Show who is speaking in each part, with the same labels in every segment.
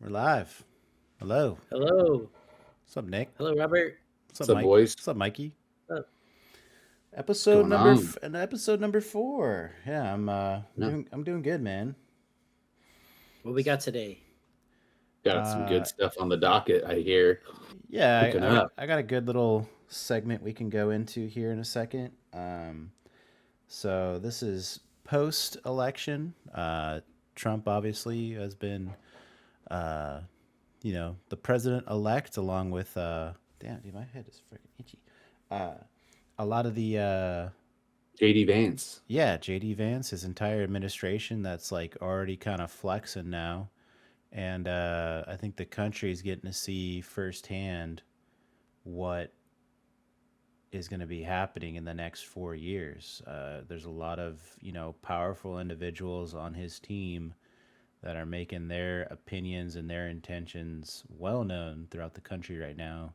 Speaker 1: We're live. Hello.
Speaker 2: Hello.
Speaker 1: What's up, Nick?
Speaker 2: Hello, Robert.
Speaker 1: What's up,
Speaker 3: What's up,
Speaker 1: Mike?
Speaker 3: boys?
Speaker 1: What's up, Mikey?
Speaker 2: Oh,
Speaker 3: What's going on?
Speaker 1: Episode number 4. Yeah,
Speaker 3: No,
Speaker 1: I'm doing good, man.
Speaker 2: what we got today?
Speaker 3: got some
Speaker 1: Uh,
Speaker 3: good stuff on the docket. I hear
Speaker 1: yeah,
Speaker 3: cooking
Speaker 1: I got
Speaker 3: up.
Speaker 1: I got a good little segment we can go into here in a second. So this is post-election. Trump obviously has been, uh, the president-elect, along with damn, dude, my head is freaking itchy. Uh, a lot of the
Speaker 3: JD Vance.
Speaker 1: Yeah, JD Vance, his entire administration that's like already kind of flexing now. And I think the country is getting to see firsthand what is going to be happening in the next 4 years. There's a lot of, powerful individuals on his team that are making their opinions and their intentions well known throughout the country right now.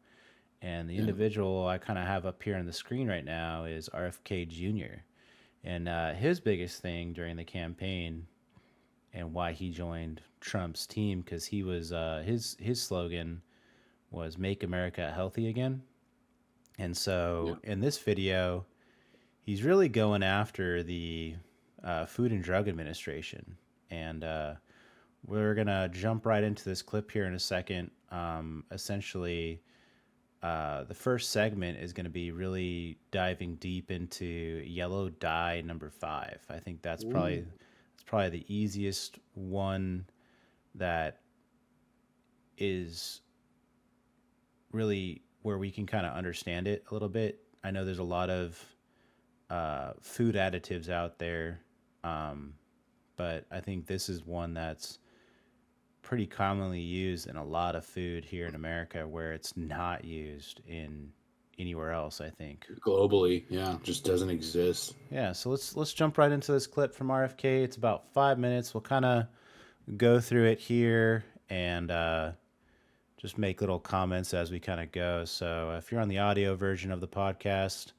Speaker 1: And the
Speaker 3: Yeah.
Speaker 1: individual I kind of have up here on the screen right now is RFK Jr. And his biggest thing during the campaign and why he joined Trump's team, because he was his slogan was "Make America Healthy Again." And
Speaker 3: Yeah.
Speaker 1: so in this video, he's really going after the Food and Drug Administration, and we're gonna jump right into this clip here in a second. Essentially, the first segment is going to be really diving deep into yellow dye number 5. I think
Speaker 3: Ooh.
Speaker 1: that's probably the easiest one that is really where we can kind of understand it a little bit. I know there's a lot of food additives out there, um, but I think this is one that's pretty commonly used in a lot of food here in America where it's not used in anywhere else, I think.
Speaker 3: Globally, yeah, just doesn't exist.
Speaker 1: Yeah, so let's jump right into this clip from RFK. It's about 5 minutes. We'll kind of go through it here and just make little comments as we kind of go. So if you're on the audio version of the podcast,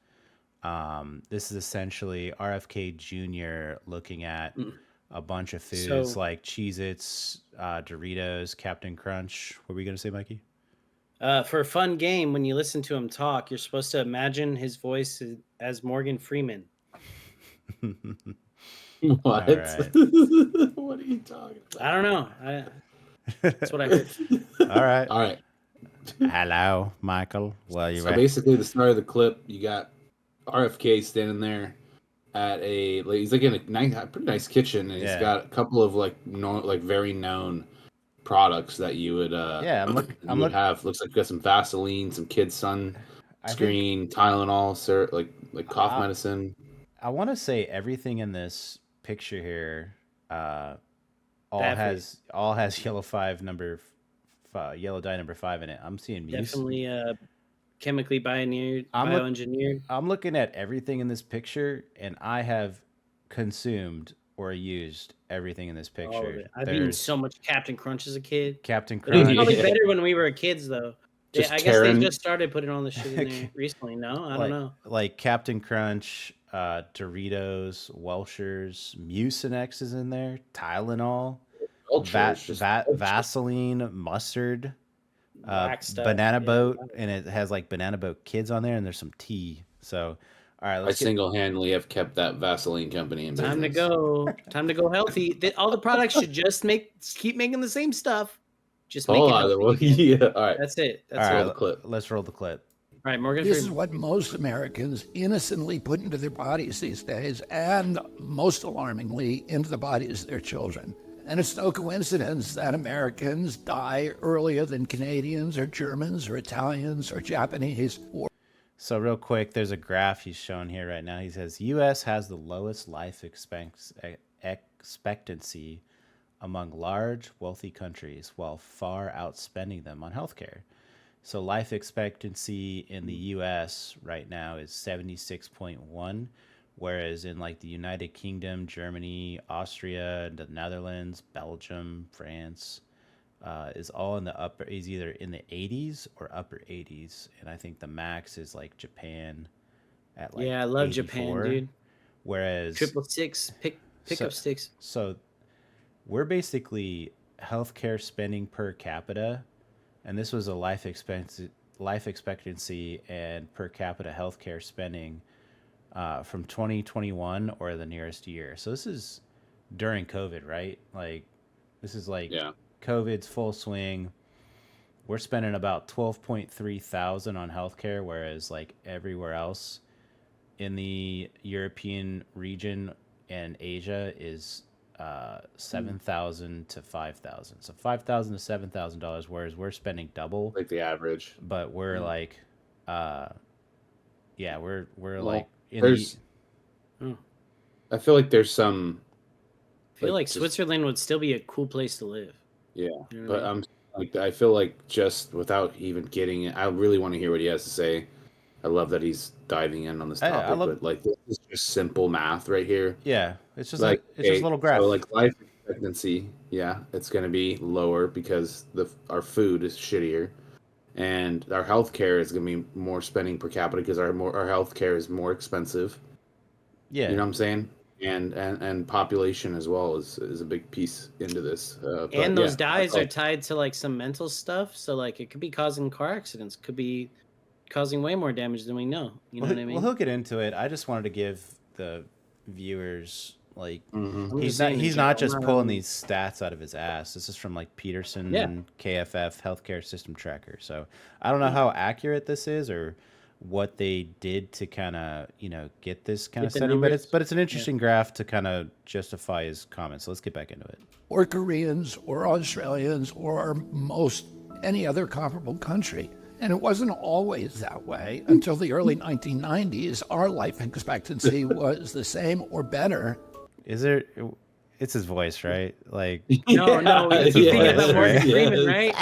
Speaker 1: this is essentially RFK Jr. looking at
Speaker 2: Mm.
Speaker 1: a bunch of foods
Speaker 2: So,
Speaker 1: like Cheez Its, Doritos, Captain Crunch. What were we going to say, Mikey?
Speaker 2: for a fun game, when you listen to him talk, you're supposed to imagine his voice as Morgan Freeman.
Speaker 1: All
Speaker 3: What?
Speaker 1: right.
Speaker 3: What are you talking
Speaker 2: I
Speaker 3: about?
Speaker 2: don't know. That's what I heard.
Speaker 1: All right.
Speaker 3: All right.
Speaker 1: Hello, Michael. Well, you
Speaker 3: So
Speaker 1: ready?
Speaker 3: basically, the start of the clip, you got RFK standing there at he's like in a pretty nice kitchen, and he's
Speaker 1: Yeah.
Speaker 3: got a couple of like very known products that you would
Speaker 1: Yeah, I'm
Speaker 3: you would
Speaker 1: look
Speaker 3: have. Looks like you got some Vaseline, some kid
Speaker 1: I think
Speaker 3: sunscreen, Tylenol, sir, like cough
Speaker 1: I
Speaker 3: medicine.
Speaker 1: I want to say everything in this picture here uh
Speaker 2: Bad for you.
Speaker 1: all has yellow dye number 5 in it. I'm seeing muse.
Speaker 2: Definitely chemically
Speaker 1: I'm look
Speaker 2: bioengineered.
Speaker 1: I'm looking at everything in this picture, and I have consumed or used everything in this
Speaker 2: All of
Speaker 1: picture.
Speaker 2: it. I've eaten
Speaker 1: There's
Speaker 2: so much Captain Crunch as a kid.
Speaker 1: Captain
Speaker 2: But it was probably
Speaker 1: Crunch,
Speaker 3: Yeah.
Speaker 2: better when we were kids, though.
Speaker 3: Just
Speaker 2: I guess they
Speaker 3: tearing
Speaker 2: just started putting all the shit in there recently. No, I don't
Speaker 1: like
Speaker 2: know.
Speaker 1: Captain Crunch, Doritos, Welchers, Mucinex is in there, Tylenol,
Speaker 3: ultras, just
Speaker 1: Vaseline, mustard,
Speaker 2: Whack stuff.
Speaker 1: Banana
Speaker 2: Yeah.
Speaker 1: Boat, and it has like Banana Boat Kids on there, and there's some tea. So, all right,
Speaker 3: I
Speaker 1: let's get.
Speaker 3: single-handedly have kept that Vaseline company in
Speaker 2: Time to
Speaker 3: business.
Speaker 2: go. Time to go healthy. All the products should just keep making the same stuff. Just make
Speaker 3: Hold
Speaker 2: it
Speaker 3: on,
Speaker 2: healthy
Speaker 3: well,
Speaker 2: again.
Speaker 3: yeah. All right,
Speaker 2: That's it.
Speaker 1: All
Speaker 2: That's
Speaker 3: roll
Speaker 2: it.
Speaker 1: right,
Speaker 3: the clip.
Speaker 1: let's roll the clip.
Speaker 2: All right, Morgan
Speaker 4: This is
Speaker 2: Freeman.
Speaker 4: what most Americans innocently put into their bodies these days, and most alarmingly, into the bodies of their children. And it's no coincidence that Americans die earlier than Canadians or Germans or Italians or Japanese or
Speaker 1: So real quick, there's a graph he's showing here right now. He says U.S. has the lowest life expectancy among large, wealthy countries, while far outspending them on healthcare. So life expectancy in the U.S. right now is 76.1, whereas in like the United Kingdom, Germany, Austria, the Netherlands, Belgium, France, is all in the upper, is either in the 80s or upper 80s, and I think the max is like Japan at like
Speaker 2: Yeah, I love Japan,
Speaker 1: 84.
Speaker 2: dude.
Speaker 1: Whereas
Speaker 2: 666 pick
Speaker 1: so
Speaker 2: up sticks.
Speaker 1: so we're basically healthcare spending per capita, and this was a life expectancy and per capita healthcare spending from 2021 or the nearest year. So this is during COVID, right? Like this is like
Speaker 3: Yeah.
Speaker 1: COVID's full swing. We're spending about 12.3 thousand on healthcare, whereas like everywhere else in the European region and Asia is 7,000 to 5,000. So 5,000 to $7,000, whereas we're spending double,
Speaker 3: Like the average.
Speaker 1: but we're like, yeah, we're
Speaker 3: Well,
Speaker 1: like in
Speaker 3: there's. I feel like there's some.
Speaker 2: I feel like
Speaker 3: just-
Speaker 2: Switzerland would still be a cool place to live.
Speaker 3: Yeah,
Speaker 2: You know what
Speaker 3: but
Speaker 2: I mean?
Speaker 3: I feel like just without even getting it, I really want to hear what he has to say. I love that he's diving in on this
Speaker 1: I
Speaker 3: topic,
Speaker 1: love-
Speaker 3: but like this is just simple math right here.
Speaker 1: yeah, it's just
Speaker 3: Like
Speaker 1: it's just a little graph.
Speaker 3: So like life expectancy, yeah, it's going to be lower because our food is shittier, and our healthcare is going to be more spending per capita because our healthcare is more expensive.
Speaker 1: Yeah,
Speaker 3: You know what I'm saying? And population as well is a big piece into this. But
Speaker 2: And those
Speaker 3: yeah,
Speaker 2: dyes
Speaker 3: I-
Speaker 2: are tied to like some mental stuff. So like it could be causing car accidents, could be causing way more damage than we know. You know
Speaker 1: well,
Speaker 2: what I mean?
Speaker 1: well, he'll get into it. I just wanted to give the viewers like
Speaker 3: Mhm.
Speaker 2: I'm
Speaker 1: he's
Speaker 2: just
Speaker 1: not
Speaker 2: saying in
Speaker 1: he's not just
Speaker 2: general,
Speaker 1: pulling these stats out of his ass. This is from like Peterson
Speaker 2: Yeah.
Speaker 1: KFF Healthcare System Tracker. So I don't know how accurate this is or what they did to kind of get this kind
Speaker 2: Get
Speaker 1: of
Speaker 2: the
Speaker 1: study,
Speaker 2: numbers.
Speaker 1: but it's an interesting graph to kind of justify his comments. So let's get back into it.
Speaker 4: Or Koreans or Australians or most any other comparable country. And it wasn't always that way until the early 1990s. Our life expectancy was the same or better.
Speaker 1: Is there? It's his voice, right? Like
Speaker 2: No,
Speaker 1: It's
Speaker 2: you're
Speaker 1: his
Speaker 2: thinking
Speaker 1: voice,
Speaker 2: about Morgan
Speaker 1: right?
Speaker 2: Freeman, right?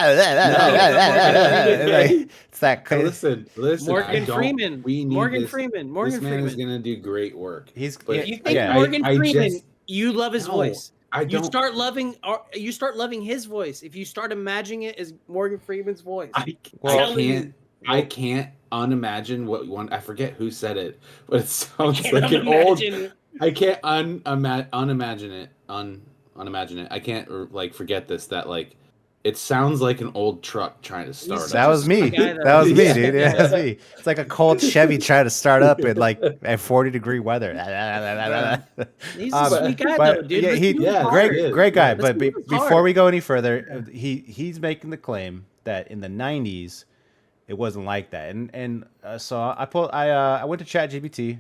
Speaker 1: Like, it's that.
Speaker 3: Listen.
Speaker 2: Morgan Freeman.
Speaker 3: We need
Speaker 2: Morgan
Speaker 3: this.
Speaker 2: Freeman. Morgan
Speaker 3: This man
Speaker 2: Freeman.
Speaker 3: is gonna do great work.
Speaker 1: He's
Speaker 3: But
Speaker 2: If you think
Speaker 1: yeah.
Speaker 2: Morgan
Speaker 3: I
Speaker 2: Freeman,
Speaker 3: just-
Speaker 2: you love his
Speaker 3: No,
Speaker 2: voice.
Speaker 3: I
Speaker 2: You
Speaker 3: don't.
Speaker 2: start loving his voice. If you start imagining it as Morgan Freeman's voice.
Speaker 1: Well,
Speaker 3: I can't unimagine what one. I forget who said it, but it sounds
Speaker 2: Can't
Speaker 3: like an old.
Speaker 2: imagine-
Speaker 3: I can't unimagine it. Unimagine it. I can't like forget this. That like, it sounds like an old truck trying to start.
Speaker 2: such
Speaker 1: That
Speaker 3: up.
Speaker 1: was me.
Speaker 2: guy, though.
Speaker 1: That was me,
Speaker 3: Yeah.
Speaker 1: dude. Yeah, that's me. It's like a cold Chevy trying to start up in like at 40-degree weather.
Speaker 2: He's a sweet guy,
Speaker 1: but
Speaker 2: though, dude.
Speaker 1: yeah,
Speaker 2: Let's
Speaker 1: he
Speaker 2: move
Speaker 3: Yeah,
Speaker 2: hard.
Speaker 1: great guy.
Speaker 2: Let's
Speaker 1: But
Speaker 2: move
Speaker 1: before
Speaker 2: hard.
Speaker 1: we go any further, he's making the claim that in the 90s it wasn't like that, and so I went to ChatGPT.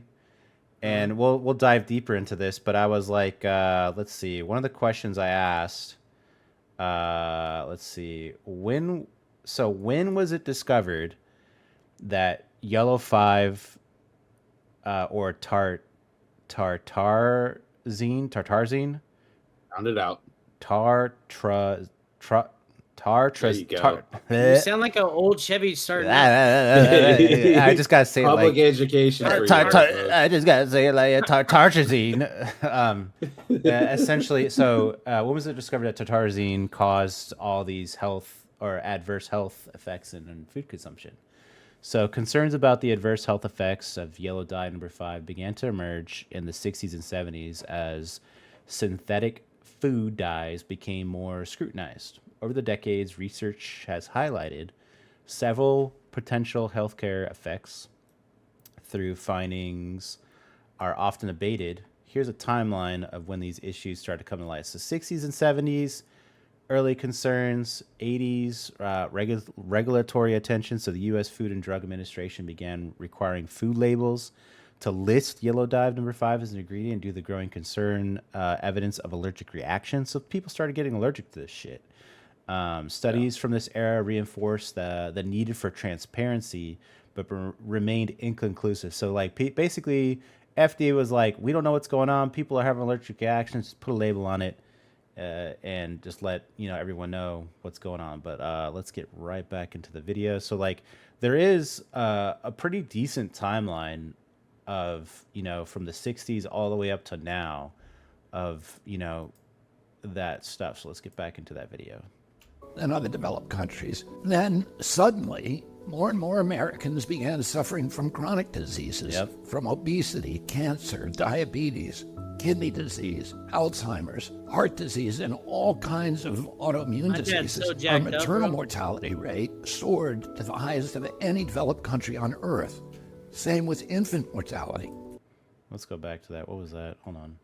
Speaker 1: And we'll dive deeper into this, but I was like, let's see. One of the questions I asked, let's see, when was it discovered that yellow 5 or tartarzine
Speaker 3: Sound it out.
Speaker 1: tartraz
Speaker 3: There you go.
Speaker 2: You sound like an old Chevy starting up.
Speaker 1: I just gotta say it
Speaker 3: Public
Speaker 1: like
Speaker 3: education. For you guys,
Speaker 1: I just gotta say it like tartrazine. Essentially, so when was it discovered that tartrazine caused all these health or adverse health effects in food consumption? So concerns about the adverse health effects of yellow dye number 5 began to emerge in the 60s and 70s as synthetic food dyes became more scrutinized. Over the decades, research has highlighted several potential healthcare effects through findings are often debated. Here's a timeline of when these issues started to come to light. So 60s and 70s, early concerns, 80s, regulatory attention. So the U.S. Food and Drug Administration began requiring food labels to list yellow dye number 5 as an ingredient due to the growing concern, evidence of allergic reaction. So people started getting allergic to this shit. Studies from this era reinforced the need for transparency, but remained inconclusive. So, like, basically, FDA was like, we don't know what's going on. People are having allergic reactions. Just put a label on it, and just let everyone know what's going on. But let's get right back into the video. So, like, there is a pretty decent timeline of from the 60s all the way up to now of that stuff. So let's get back into that video.
Speaker 4: And other developed countries. Then suddenly, more and more Americans began suffering from chronic diseases, from obesity, cancer, diabetes, kidney disease, Alzheimer's, heart disease, and all kinds of autoimmune diseases. Our maternal mortality rate soared to the highest of any developed country on earth. Same with infant mortality.
Speaker 1: Let's go back to that. What was that? Hold on.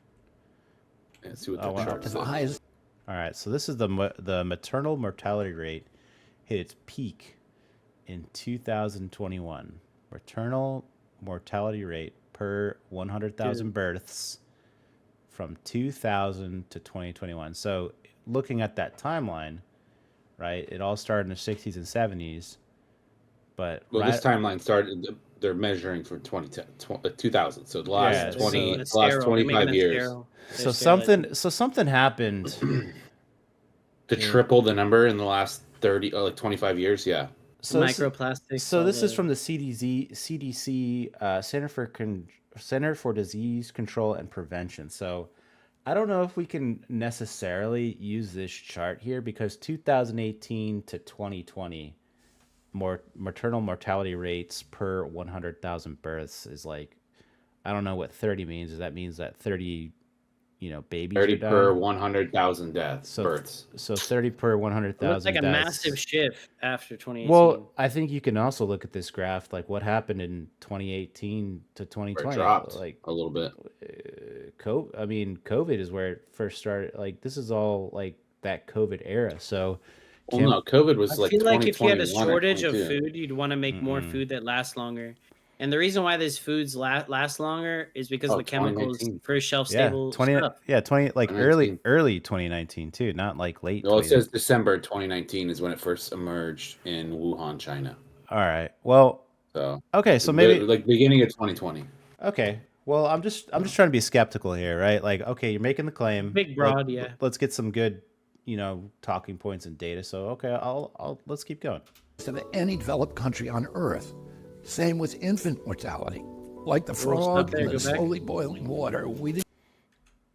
Speaker 3: Let's see what the chart says.
Speaker 1: All right, so this is the maternal mortality rate hit its peak in 2021. Maternal mortality rate per 100,000 births from 2000 to 2021. So looking at that timeline, right, it all started in the 60s and 70s. But
Speaker 3: this timeline started, they're measuring from 2000. So the last 25 years.
Speaker 1: So something happened
Speaker 3: to triple the number in the last 25 years. Yeah.
Speaker 2: So microplastics.
Speaker 1: So this is from the CDC, Center for Disease Control and Prevention. So I don't know if we can necessarily use this chart here because 2018 to 2020 maternal mortality rates per 100,000 births is like, I don't know what 30 means. That means that 30, babies
Speaker 3: 30
Speaker 1: are dying.
Speaker 3: per 100,000 births.
Speaker 1: So 30 per 100,000
Speaker 2: It's like a massive shift after 2018.
Speaker 1: Well, I think you can also look at this graph, like what happened in 2018 to 2020.
Speaker 3: It dropped
Speaker 1: like
Speaker 3: a little bit.
Speaker 1: COVID is where it first started. Like this is all like that COVID era. So
Speaker 3: no, COVID was
Speaker 2: I
Speaker 3: like
Speaker 2: feel like if you had a
Speaker 3: 2021 or
Speaker 2: shortage of
Speaker 3: 22.
Speaker 2: food, you'd want to make more food that lasts longer. And the reason why these foods last longer is because of the chemicals
Speaker 3: 2019.
Speaker 2: for shelf stable stuff.
Speaker 1: early 2019 too, not like late.
Speaker 3: Well, it says December 2019 is when it first emerged in Wuhan, China.
Speaker 1: All right. Well,
Speaker 3: so
Speaker 1: maybe
Speaker 3: like beginning of 2020.
Speaker 1: Okay. Well, I'm just trying to be skeptical here, right? Like, okay, you're making the claim.
Speaker 2: Big broad,
Speaker 1: Let's get some good, talking points and data. So, okay, let's keep going.
Speaker 4: Of any developed country on earth. Same with infant mortality. Like the frog in the slowly boiling water.
Speaker 2: What was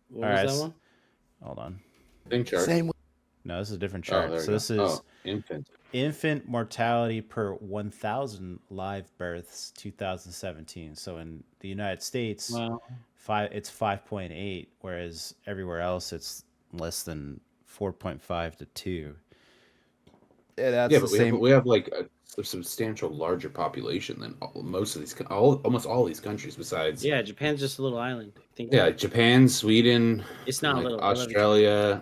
Speaker 2: that one?
Speaker 1: Hold on.
Speaker 3: Same chart.
Speaker 1: No, this is a different chart. So this is
Speaker 3: infant
Speaker 1: mortality per 1,000 live births, 2017. So in the United States, it's 5.8, whereas everywhere else it's less than 4.5 to 2.
Speaker 3: But we have like a substantial larger population than almost all these countries besides.
Speaker 2: Yeah, Japan's just a little island. I think.
Speaker 3: Yeah, Japan, Sweden.
Speaker 2: It's not
Speaker 3: like
Speaker 2: little.
Speaker 3: Australia,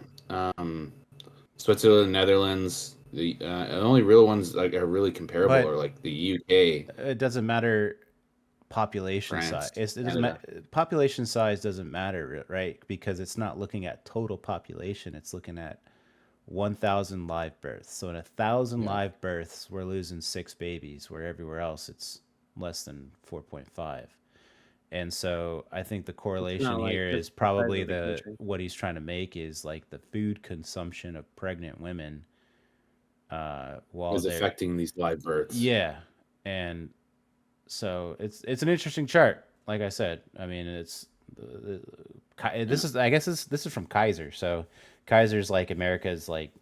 Speaker 3: Switzerland, Netherlands. The only real ones like are really comparable are like the UK.
Speaker 1: It doesn't matter population size. Population size doesn't matter, right? Because it's not looking at total population. It's looking at 1,000 live births. So in 1,000 live births, we're losing 6 babies, where everywhere else it's less than 4.5. And so I think the correlation here is probably what he's trying to make is like the food consumption of pregnant women while
Speaker 3: is affecting these live births.
Speaker 1: Yeah. And so it's an interesting chart. Like I said, I mean, this is from Kaiser. So Kaiser's like America's like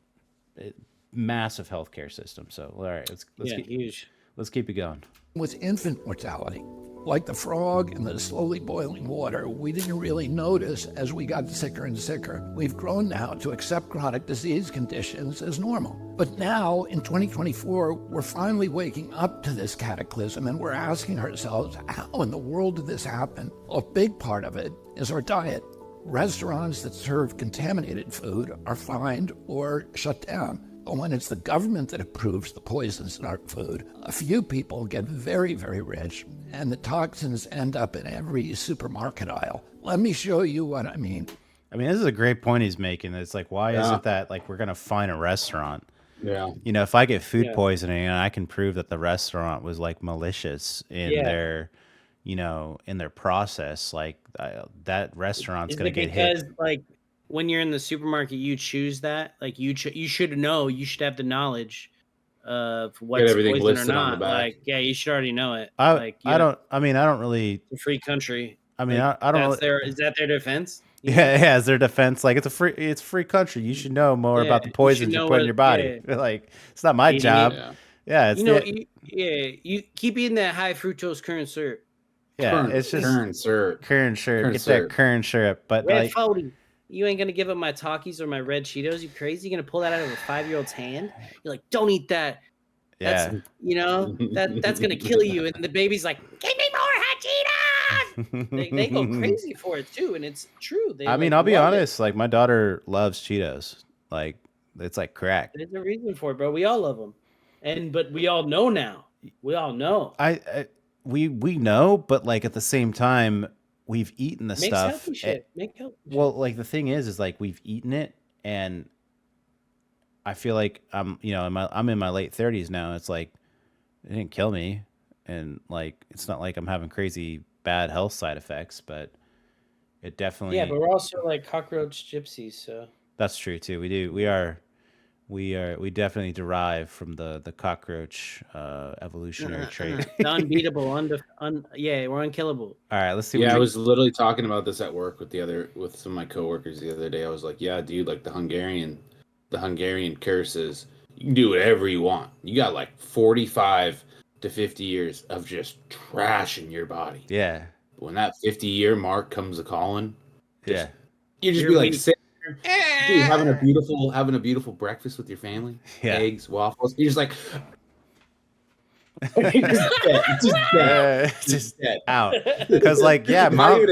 Speaker 1: massive healthcare system. So all right, let's keep it going.
Speaker 4: With infant mortality, like the frog in the slowly boiling water, we didn't really notice as we got sicker and sicker. We've grown now to accept chronic disease conditions as normal. But now, in 2024, we're finally waking up to this cataclysm and we're asking ourselves, how in the world did this happen? A big part of it is our diet. Restaurants that serve contaminated food are fined or shut down. But when it's the government that approves the poisons in our food, a few people get very, very rich, and the toxins end up in every supermarket aisle. Let me show you what I mean.
Speaker 1: I mean, this is a great point he's making. It's like, why is it that like we're going to fine a restaurant?
Speaker 3: Yeah.
Speaker 1: If I get food poisoning and I can prove that the restaurant was like malicious in their, in their process, like that restaurant's going to get hit.
Speaker 2: Because like when you're in the supermarket, you choose that. Like you should know. You should have the knowledge of what's poison or not. Like, you should already know it. I
Speaker 1: don't really.
Speaker 2: It's a free country.
Speaker 1: I mean, I don't.
Speaker 2: Is that their defense?
Speaker 1: Yeah, as their defense, like it's a free country. You should know more about the poisons you put in your body. Like it's not my job. Yeah, it's
Speaker 2: you keep eating that high fructose corn syrup.
Speaker 1: Yeah, it's just
Speaker 3: Kern syrup.
Speaker 1: Kern syrup. Get
Speaker 3: syrup.
Speaker 1: that Kern syrup. But
Speaker 2: Red
Speaker 1: like,
Speaker 2: 40. You ain't gonna give up my Takis or my red Cheetos. You crazy? You gonna pull that out of a 5-year-old's hand? You're like, don't eat that. That's that's gonna kill you. And the baby's like, give me more hot Cheetos. They go crazy for it too, and it's true.
Speaker 1: I mean, I'll be honest. Like, my daughter loves Cheetos. Like, it's like crack.
Speaker 2: There's a reason for it, bro. We all love them, but we all know now. We all know.
Speaker 1: We know, but like at the same time, we've eaten the
Speaker 2: Makes
Speaker 1: stuff.
Speaker 2: Healthy shit. Make healthy
Speaker 1: well, like the thing is like we've eaten it, and I feel like I'm in my late 30s now. It's like it didn't kill me, and like it's not like I'm having crazy bad health side effects, but it definitely.
Speaker 2: Yeah, but we're also like cockroach gypsies, so.
Speaker 1: That's true too. We definitely derive from the cockroach evolutionary trait.
Speaker 2: The unbeatable, we're unkillable.
Speaker 1: All right, let's see.
Speaker 3: Yeah, I was literally talking about this at work with some of my coworkers the other day. I was like, yeah, dude, like the Hungarian curse is you can do whatever you want. You got like 45 to 50 years of just trash in your body.
Speaker 1: Yeah.
Speaker 3: But when that 50-year mark comes a calling,
Speaker 1: yeah,
Speaker 3: you just be like sitting there, dude, having a beautiful breakfast with your family, eggs, waffles. You're just like,
Speaker 1: just dead out. Because like, mom,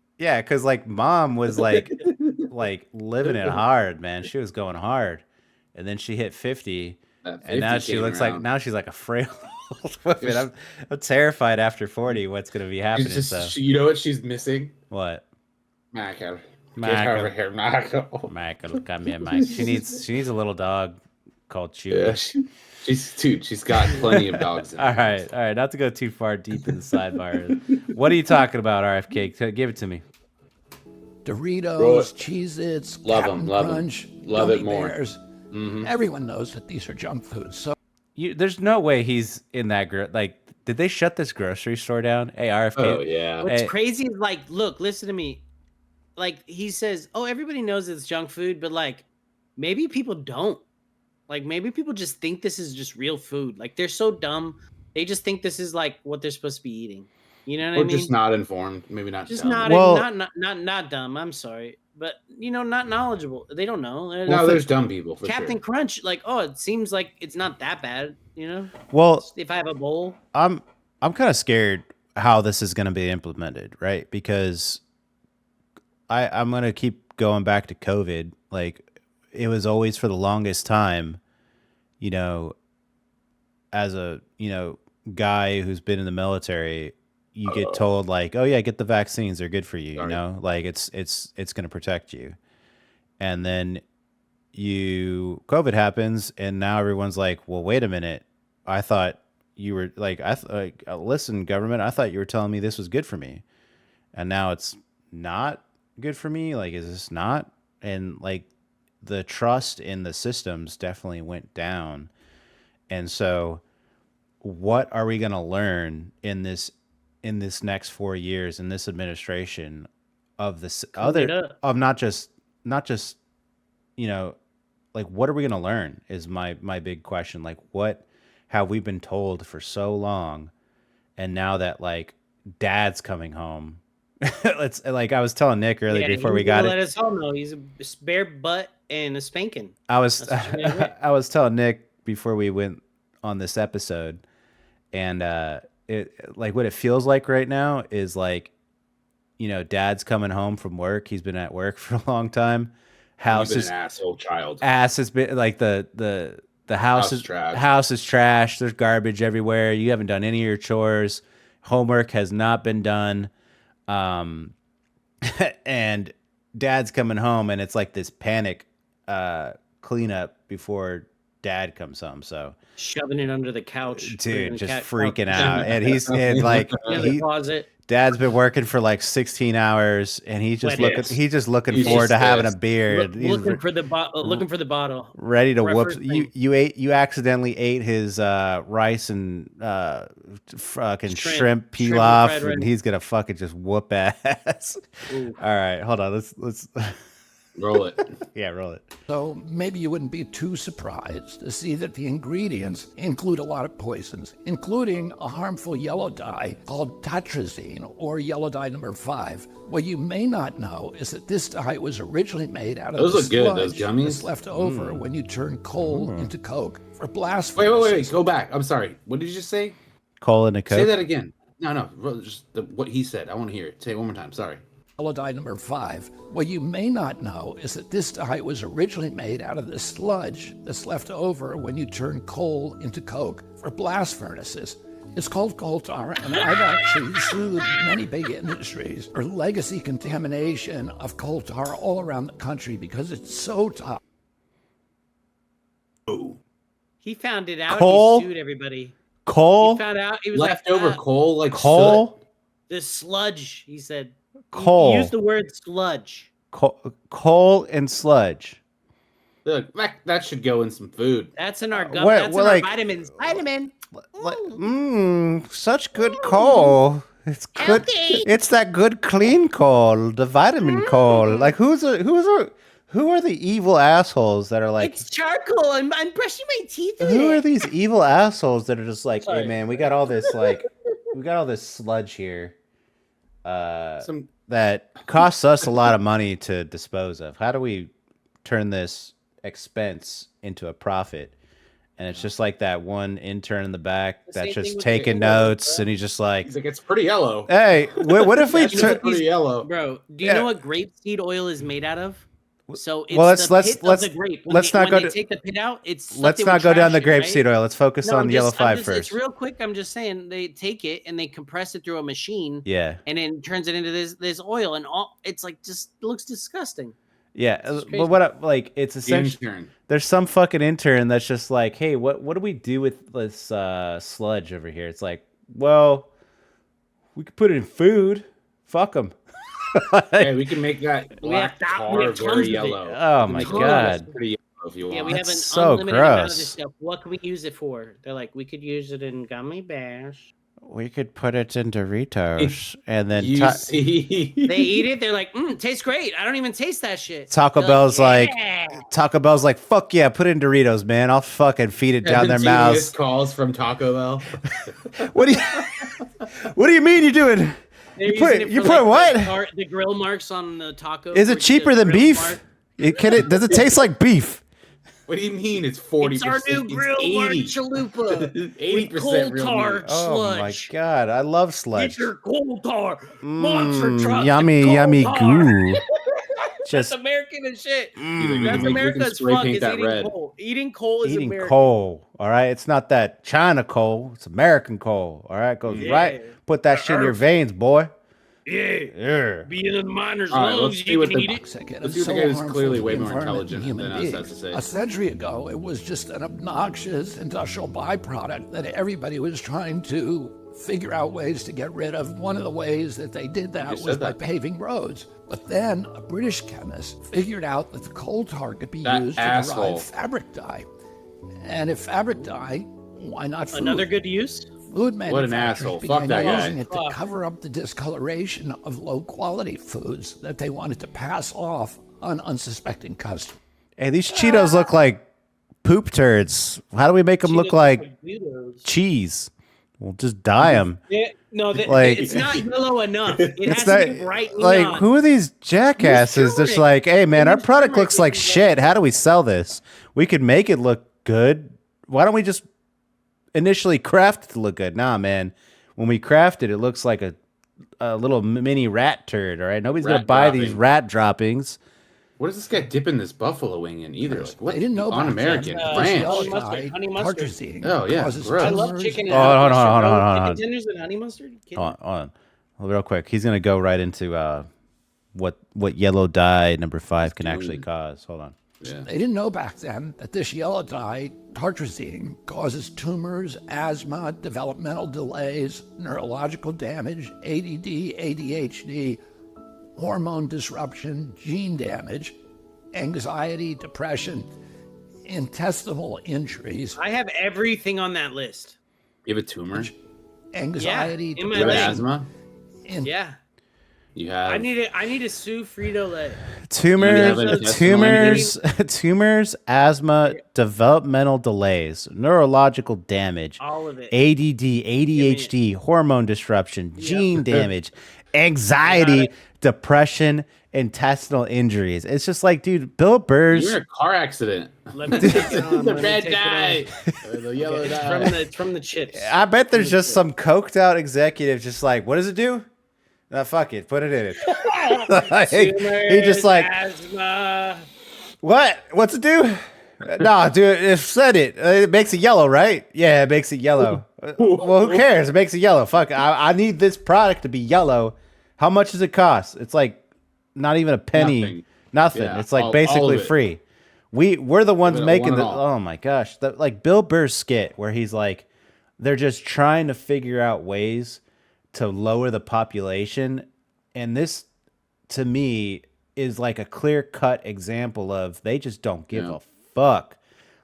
Speaker 1: because like mom was like living it hard, man. She was going hard, and then she hit 50, and now she looks like she's like a frail old woman. I'm terrified after 40 what's gonna be happening.
Speaker 3: You know what she's missing?
Speaker 1: What?
Speaker 3: Michael. Get over here, Michael.
Speaker 1: Michael, come here, Mike. She needs a little dog called Chewy.
Speaker 3: Yeah, she's got plenty of dogs in her.
Speaker 1: All right. Not to go too far deep in the sidebar. What are you talking about, RFK? Give it to me.
Speaker 4: Doritos, Cheez-Its, Captain Crunch,
Speaker 3: love it more.
Speaker 4: Bears. Mm-hmm. Everyone knows that these are junk foods. So
Speaker 1: there's no way he's in that did they shut this grocery store down? Hey, RFK.
Speaker 3: Oh yeah.
Speaker 2: What's crazy is like, look, listen to me. Like he says, oh, everybody knows it's junk food, but like maybe people don't. Like maybe people just think this is just real food. Like they're so dumb. They just think this is like what they're supposed to be eating. You know what I mean?
Speaker 3: Or just not informed. Maybe not
Speaker 2: just
Speaker 3: dumb.
Speaker 2: not dumb. I'm sorry. But not knowledgeable. They don't know.
Speaker 3: There's dumb people for
Speaker 2: Captain Crunch, like, oh, it seems like it's not that bad,
Speaker 1: Well,
Speaker 2: if I have a bowl.
Speaker 1: I'm kind of scared how this is going to be implemented, right? Because I'm going to keep going back to COVID. Like, it was always for the longest time, as a, guy who's been in the military, you get told like, oh yeah, get the vaccines. They're good for you.
Speaker 3: Sorry.
Speaker 1: Like it's going to protect you. And then COVID happens. And now everyone's like, well, wait a minute. I thought you were like, listen, government, I thought you were telling me this was good for me. And now it's not good for me. Like, is this not? And like the trust in the systems definitely went down. And so what are we going to learn in this next 4 years in this administration of this of not just, like, what are we going to learn is my big question. Like, what have we been told for so long? And now that like dad's coming home, I was telling Nick earlier before we got it.
Speaker 2: Let us all know he's a bare butt and a spanking.
Speaker 1: I was telling Nick before we went on this episode, and it like what it feels like right now is like, dad's coming home from work. He's been at work for a long time.
Speaker 3: House is an asshole child.
Speaker 1: Ass has been like the house is trash. House is trash. There's garbage everywhere. You haven't done any of your chores. Homework has not been done. And dad's coming home, and it's like this panic cleanup before dad comes home. So
Speaker 2: shoving it under the couch,
Speaker 1: dude, just freaking out. And he's like,
Speaker 2: in the closet.
Speaker 1: Dad's been working for like 16 hours, and he's just looking forward to having a beer.
Speaker 2: Looking for the bottle.
Speaker 1: Ready to whoop you accidentally ate his rice and fucking shrimp pilaf, and he's gonna fucking just whoop ass. All right, hold on. Let's
Speaker 3: Roll it.
Speaker 1: Yeah, roll it.
Speaker 4: So maybe you wouldn't be too surprised to see that the ingredients include a lot of poisons, including a harmful yellow dye called tetrazine, or yellow dye number 5. What you may not know is that this dye was originally made out of
Speaker 3: Those
Speaker 4: the
Speaker 3: look good, those
Speaker 4: sludge
Speaker 3: gummies.
Speaker 4: that's left over when you turn coal into coke for blast
Speaker 3: Wait.
Speaker 4: furnaces.
Speaker 3: Go back. I'm sorry. What did you just say?
Speaker 1: Coal and a Coke.
Speaker 3: Say that again. No. Just what he said. I want to hear it. Say it one more time. Sorry.
Speaker 4: Yellow dye number 5. What you may not know is that this dye was originally made out of the sludge that's left over when you turn coal into coke for blast furnaces. It's called coal tar, and I've actually sued many big industries for legacy contamination of coal tar all around the country because it's so toxic.
Speaker 2: He found it out.
Speaker 1: Coal?
Speaker 2: He sued everybody.
Speaker 1: Coal?
Speaker 2: He found out. He was
Speaker 3: Leftover
Speaker 2: like,
Speaker 3: coal, like
Speaker 1: Coal?
Speaker 2: the sludge. He said.
Speaker 1: Coal.
Speaker 2: He used the word sludge.
Speaker 1: Coal and sludge.
Speaker 3: soot. Look, that should go in some food.
Speaker 2: That's in our
Speaker 1: What-
Speaker 2: that's
Speaker 1: what,
Speaker 2: in our
Speaker 1: like-
Speaker 2: vitamins. Vitamin.
Speaker 1: Such good coal. It's good.
Speaker 2: Healthy.
Speaker 1: It's that good clean coal, the vitamin coal. Like who are the evil assholes that are like?
Speaker 2: It's charcoal. I'm brushing my teeth with
Speaker 1: Who are
Speaker 2: it.
Speaker 1: these evil assholes that are just like,
Speaker 2: Sorry.
Speaker 1: hey man, we got all this sludge here,
Speaker 3: Some
Speaker 1: that costs us a lot of money to dispose of. How do we turn this expense into a profit? And it's just like that one intern in the back
Speaker 2: The
Speaker 1: that's
Speaker 2: same thing
Speaker 1: just
Speaker 2: with
Speaker 1: taking
Speaker 2: the oil,
Speaker 1: notes,
Speaker 2: bro.
Speaker 1: and he's just like,
Speaker 3: he's like, it's pretty yellow.
Speaker 1: hey, what if we
Speaker 3: That's
Speaker 1: turn?
Speaker 3: pretty yellow.
Speaker 2: Bro, do you
Speaker 1: Yeah.
Speaker 2: know what grapeseed oil is made out of? So it's
Speaker 1: Well,
Speaker 2: the pit of the grape. When
Speaker 1: let's
Speaker 2: they,
Speaker 1: not
Speaker 2: when
Speaker 1: go
Speaker 2: they
Speaker 1: to-
Speaker 2: take the pit out. It's stuff
Speaker 1: Let's
Speaker 2: they
Speaker 1: not
Speaker 2: would
Speaker 1: go down the
Speaker 2: trash it,
Speaker 1: grapeseed
Speaker 2: right?
Speaker 1: oil. Let's focus
Speaker 2: No,
Speaker 1: on the yellow 5
Speaker 2: It's
Speaker 1: first.
Speaker 2: real quick. I'm just saying they take it and they compress it through a machine.
Speaker 1: Yeah,
Speaker 2: And then turns it into this oil, and all it's like just looks disgusting.
Speaker 1: yeah.
Speaker 2: It's crazy.
Speaker 1: But like it's
Speaker 3: The
Speaker 1: essentially
Speaker 3: intern.
Speaker 1: there's some fucking intern that's just like, hey, what do we do with this sludge over here? It's like, well, we could put it in food. Fuck them.
Speaker 3: Hey, we can make that
Speaker 2: We have
Speaker 3: black
Speaker 2: we
Speaker 3: tar
Speaker 2: have tons
Speaker 3: very
Speaker 2: of it.
Speaker 3: yellow.
Speaker 1: Oh
Speaker 3: We can
Speaker 1: my
Speaker 3: make it
Speaker 1: God.
Speaker 3: pretty yellow if you want.
Speaker 2: Yeah, we have an
Speaker 1: That's so
Speaker 2: unlimited amount of
Speaker 1: gross.
Speaker 2: this stuff. What can we use it for? They're like, we could use it in gummy bears.
Speaker 1: We could put it in Doritos and then
Speaker 3: You see,
Speaker 2: They eat it. They're like, tastes great. I don't even taste that shit.
Speaker 1: Taco
Speaker 2: They're
Speaker 1: Bell's like,
Speaker 2: "Yeah."
Speaker 1: Taco Bell's like, fuck yeah, put it in Doritos, man. I'll fucking feed it down their mouths.
Speaker 3: Calls from Taco Bell.
Speaker 1: What do you mean you're doing?
Speaker 2: They're
Speaker 1: You put-
Speaker 2: using it
Speaker 1: you
Speaker 2: for,
Speaker 1: put what?
Speaker 2: The grill marks on the taco.
Speaker 1: Is
Speaker 2: where
Speaker 1: it cheaper
Speaker 2: the
Speaker 1: than
Speaker 2: grill
Speaker 1: beef?
Speaker 2: mark.
Speaker 1: Does it taste like beef?
Speaker 3: What do you mean? It's 40%.
Speaker 2: It's our new grill mark chalupa.
Speaker 3: 80%
Speaker 2: with coal
Speaker 3: real
Speaker 2: tar
Speaker 3: meat.
Speaker 1: Oh my
Speaker 2: sludge.
Speaker 1: god, I love
Speaker 2: Get
Speaker 1: sludge.
Speaker 2: your coal tar. Monster truck.
Speaker 1: Yummy,
Speaker 2: coal
Speaker 1: yummy
Speaker 2: tar.
Speaker 1: goo.
Speaker 2: That's
Speaker 1: Just
Speaker 2: American as shit.
Speaker 3: Dude, we
Speaker 2: That's
Speaker 3: can make- we can
Speaker 2: America's
Speaker 3: spray
Speaker 2: fuck
Speaker 3: paint
Speaker 2: is
Speaker 3: that
Speaker 2: eating
Speaker 3: red.
Speaker 2: coal. Eating coal is
Speaker 1: eating
Speaker 2: American.
Speaker 1: coal. All right, it's not that China coal. It's American coal. All right, goes
Speaker 2: Yeah.
Speaker 1: right. Put that shit in your veins, boy.
Speaker 2: Yeah.
Speaker 1: Yeah.
Speaker 2: Being in the miner's
Speaker 3: All right, let's
Speaker 2: lungs,
Speaker 3: see
Speaker 2: you
Speaker 3: what
Speaker 2: can
Speaker 3: the-
Speaker 2: eat it.
Speaker 4: Toxic and
Speaker 3: Let's see
Speaker 4: it's
Speaker 3: what the
Speaker 4: so
Speaker 3: guy who's
Speaker 4: harmful
Speaker 3: clearly
Speaker 4: to
Speaker 3: way
Speaker 4: the
Speaker 3: more
Speaker 4: environment
Speaker 3: intelligent
Speaker 4: and human
Speaker 3: than us
Speaker 4: beings.
Speaker 3: has to say.
Speaker 4: A century ago, it was just an obnoxious industrial byproduct that everybody was trying to figure out ways to get rid of. One of the ways that they did that
Speaker 3: You
Speaker 4: was
Speaker 3: said
Speaker 4: by
Speaker 3: that.
Speaker 4: paving roads. But then a British chemist figured out that the coal tar could be
Speaker 3: That
Speaker 4: used to
Speaker 3: asshole.
Speaker 4: derive fabric dye. And if fabric dye, why not food?
Speaker 2: Another good use?
Speaker 4: Food
Speaker 3: What an
Speaker 4: manufacturers
Speaker 3: asshole. Fuck
Speaker 4: began
Speaker 3: that guy.
Speaker 4: using it to
Speaker 2: Fuck.
Speaker 4: cover up the discoloration of low-quality foods that they wanted to pass off on unsuspecting customers.
Speaker 1: Hey, these Cheetos look like poop turds. How do we make them look
Speaker 2: Cheetos
Speaker 1: like
Speaker 2: Cheetos.
Speaker 1: cheese? We'll just dye them.
Speaker 2: Yeah, no,
Speaker 1: Like-
Speaker 2: it's not yellow enough. It
Speaker 1: It's
Speaker 2: has
Speaker 1: not
Speaker 2: to be bright
Speaker 1: like
Speaker 2: neon.
Speaker 1: who are these jackasses? Just
Speaker 2: turmeric.
Speaker 1: like, hey man, our
Speaker 2: Use
Speaker 1: product
Speaker 2: turmeric
Speaker 1: looks like
Speaker 2: if you
Speaker 1: shit. How do we sell this? We could make it look good. Why don't we just initially craft it to look good? Nah, man. When we craft it, it looks like a little mini rat turd. All right, nobody's gonna
Speaker 3: Rat
Speaker 1: buy these
Speaker 3: dropping.
Speaker 1: rat droppings.
Speaker 3: What is this guy dipping this buffalo wing in either? Like, what?
Speaker 4: They didn't know about
Speaker 3: Un-American
Speaker 4: that.
Speaker 3: ranch.
Speaker 2: Honey mustard, honey mustard.
Speaker 4: Tartrazine
Speaker 3: Oh, yeah,
Speaker 4: causes
Speaker 3: gross.
Speaker 2: I love
Speaker 4: tumors.
Speaker 2: chicken.
Speaker 1: Oh, hold on,
Speaker 2: honey
Speaker 1: hold on,
Speaker 2: mustard,
Speaker 1: hold
Speaker 2: bro.
Speaker 1: on, hold on.
Speaker 2: Chicken tenders and honey mustard. Kidding me?
Speaker 1: Hold on. Real quick. He's gonna go right into what yellow dye number 5 can actually cause. Hold on.
Speaker 3: Yeah.
Speaker 4: They didn't know back then that this yellow dye, tartrazine, causes tumors, asthma, developmental delays, neurological damage, ADD, ADHD, hormone disruption, gene damage, anxiety, depression, intestinal injuries,
Speaker 2: I have everything on that list.
Speaker 3: You have a tumor?
Speaker 4: anxiety,
Speaker 2: in my
Speaker 3: You have
Speaker 2: leg.
Speaker 4: depression,
Speaker 3: asthma?
Speaker 4: in
Speaker 3: You
Speaker 2: I
Speaker 3: have...
Speaker 2: need to sue Frito Lay.
Speaker 1: tumors, asthma, developmental delays, neurological damage,
Speaker 2: All of it.
Speaker 1: ADD, ADHD, hormone disruption, gene damage, anxiety, depression, intestinal injuries. It's just like, dude, Bill Burr's.
Speaker 3: You're in a car accident.
Speaker 2: Let me take it on.
Speaker 3: The
Speaker 2: Let me
Speaker 3: red
Speaker 2: take it
Speaker 3: dye.
Speaker 2: on.
Speaker 3: The yellow
Speaker 2: It's
Speaker 3: dye.
Speaker 2: from the chips.
Speaker 1: I bet there's just some coked out executive just like, what does it do? Fuck it, put it in it. Like, he just like,
Speaker 2: asthma.
Speaker 1: what? What's it do? No, dude, it said it. It makes it yellow, right? Yeah, it makes it yellow. Well, who cares? It makes it yellow. Fuck, I need this product to be yellow. How much does it cost? It's like not even a penny. Nothing.
Speaker 3: Yeah,
Speaker 1: it's like
Speaker 3: all
Speaker 1: basically
Speaker 3: of it.
Speaker 1: free. We're the ones making
Speaker 3: one
Speaker 1: the.
Speaker 3: and all.
Speaker 1: Oh my gosh, like Bill Burr's skit where he's like, they're just trying to figure out ways to lower the population, and this, to me, is like a clear cut example of they just don't give a fuck.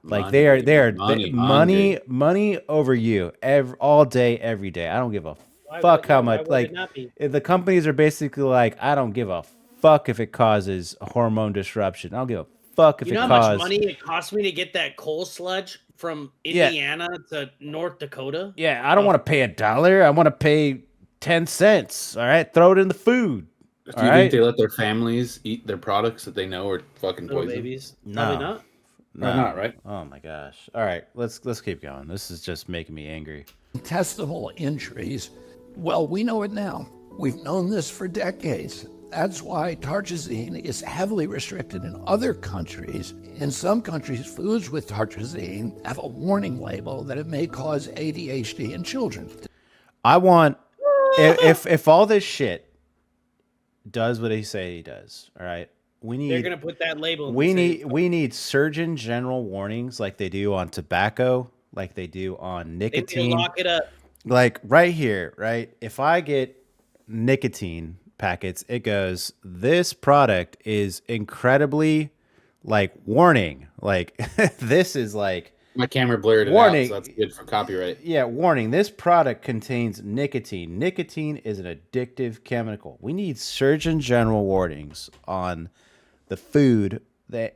Speaker 1: Like
Speaker 3: Money,
Speaker 1: they are
Speaker 3: money,
Speaker 1: money over you all day, every day. I don't give a fuck how much. Like if the companies are basically like, I don't give a fuck if it causes hormone disruption. I don't give a fuck if
Speaker 2: You know
Speaker 1: it
Speaker 2: how
Speaker 1: causes.
Speaker 2: much money it cost me to get that coal sludge from Indiana to North Dakota?
Speaker 1: Yeah, I don't want to pay $1. I want to pay 10 cents. All right, throw it in the food.
Speaker 3: Do you think they let their families eat their products that they know are fucking
Speaker 2: Little
Speaker 3: poison?
Speaker 2: babies?
Speaker 1: No.
Speaker 2: Probably not.
Speaker 3: Why not, right?
Speaker 1: Oh my gosh. All right, let's keep going. This is just making me angry.
Speaker 4: Intestinal injuries, well, we know it now. We've known this for decades. That's why tartrazine is heavily restricted in other countries. In some countries, foods with tartrazine have a warning label that it may cause ADHD in children.
Speaker 1: I want if all this shit does what they say he does, all right.
Speaker 2: They're gonna put that label.
Speaker 1: We need Surgeon General warnings like they do on tobacco, like they do on nicotine.
Speaker 2: Lock it up.
Speaker 1: Like right here, right? If I get nicotine packets, it goes, this product is incredibly like warning. Like this is like
Speaker 3: My camera blurred it
Speaker 1: warning.
Speaker 3: out, so that's good for copyright.
Speaker 1: Yeah, warning. This product contains nicotine. Nicotine is an addictive chemical. We need Surgeon General warnings on the food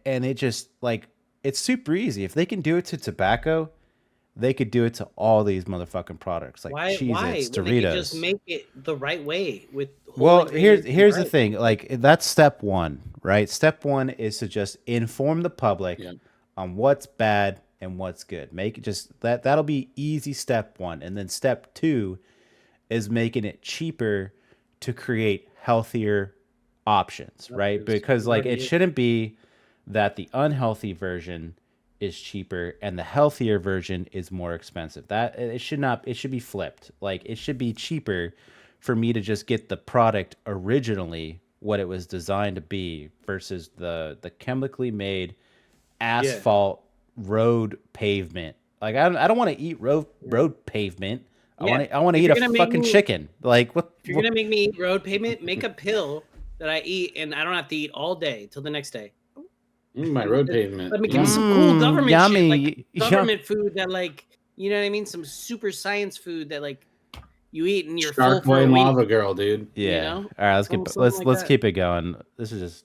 Speaker 1: and it just like it's super easy. If they can do it to tobacco, they could do it to all these motherfucking products like Cheez-Its,
Speaker 2: Why?
Speaker 1: Doritos.
Speaker 2: They could just make it the right way with.
Speaker 1: Well, here's the thing. Like that's step one, right? Step one is to just inform the public on what's bad and what's good. Make it just that'll be easy step one. And then step two is making it cheaper to create healthier options, right? Because like it shouldn't be that the unhealthy version is cheaper and the healthier version is more expensive. That it should be flipped. Like it should be cheaper for me to just get the product originally what it was designed to be versus the chemically made asphalt road pavement. Like I don't want to eat road pavement. I want to eat a fucking chicken. Like what?
Speaker 2: If you're gonna make me eat road pavement, make a pill that I eat and I don't have to eat all day till the next day.
Speaker 3: My road pavement.
Speaker 2: Let me give me some cool government
Speaker 1: yummy.
Speaker 2: shit, like government food that like, you know what I mean? Some super science food that like you eat and you're full for a
Speaker 3: Shark
Speaker 2: week.
Speaker 3: Lava Girl, dude.
Speaker 1: Yeah.
Speaker 2: You know?
Speaker 1: All right, let's
Speaker 2: that.
Speaker 1: keep it going. This is just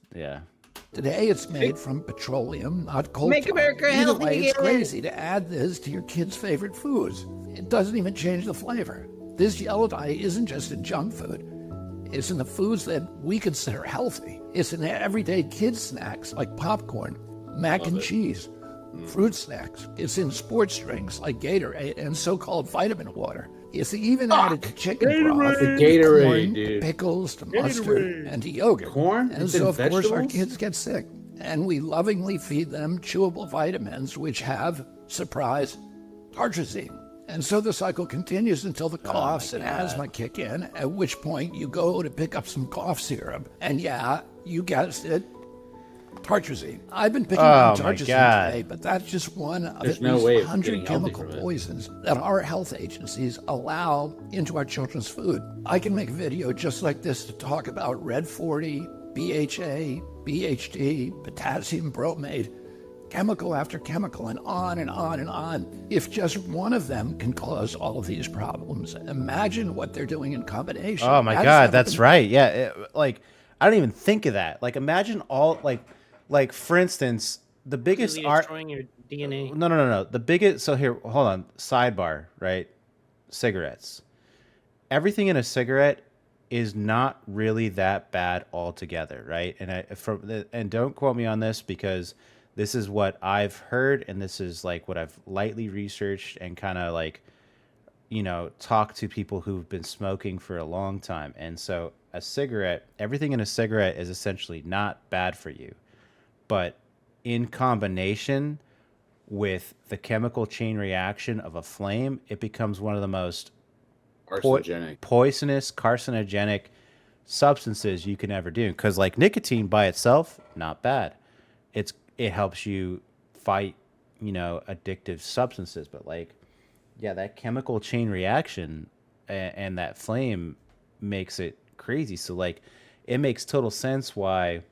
Speaker 4: Today it's made from petroleum, not coal.
Speaker 2: Make America
Speaker 4: Either
Speaker 2: healthy
Speaker 4: way, it's
Speaker 2: again.
Speaker 4: crazy to add this to your kids' favorite foods. It doesn't even change the flavor. This yellow dye isn't just in junk food. It's in the foods that we consider healthy. It's in everyday kids' snacks like popcorn, mac and cheese, fruit snacks. It's in sports drinks like Gatorade and so-called vitamin water. It's even added to chicken broth,
Speaker 3: The Gatorade,
Speaker 4: corn,
Speaker 3: dude.
Speaker 4: to pickles, to mustard, and to yogurt.
Speaker 3: Corn?
Speaker 4: And
Speaker 3: It's
Speaker 4: so,
Speaker 3: in
Speaker 4: of course, our
Speaker 3: vegetables?
Speaker 4: kids get sick. And we lovingly feed them chewable vitamins, which have, surprise, tartrazine. And so the cycle continues until the coughs and asthma kick in, at which point you go to pick up some cough syrup. And yeah, you guessed it, tartrazine. I've been picking up tartrazine today, but that's just one of
Speaker 3: There's
Speaker 4: at
Speaker 3: no
Speaker 4: least
Speaker 3: way of
Speaker 4: 100
Speaker 3: getting healthy
Speaker 4: chemical
Speaker 3: from it.
Speaker 4: poisons that our health agencies allow into our children's food. I can make a video just like this to talk about Red 40, BHA, BHD, potassium bromate, chemical after chemical, and on and on and on. If just one of them can cause all of these problems, imagine what they're doing in combination.
Speaker 1: Oh my God, that's right. Yeah, like I don't even think of that. Like, imagine all like for instance, the biggest
Speaker 2: Completely
Speaker 1: art.
Speaker 2: destroying your DNA.
Speaker 1: No. The biggest. So here, hold on. Sidebar, right? Cigarettes. Everything in a cigarette is not really that bad altogether, right? And don't quote me on this because this is what I've heard, and this is like what I've lightly researched and kind of like, talked to people who've been smoking for a long time. And so a cigarette, everything in a cigarette is essentially not bad for you, but in combination with the chemical chain reaction of a flame, it becomes one of the most poisonous, carcinogenic substances you can ever do. Because like nicotine by itself, not bad. It helps you fight, addictive substances. But like, yeah, that chemical chain reaction and that flame makes it crazy. So like, it makes total sense why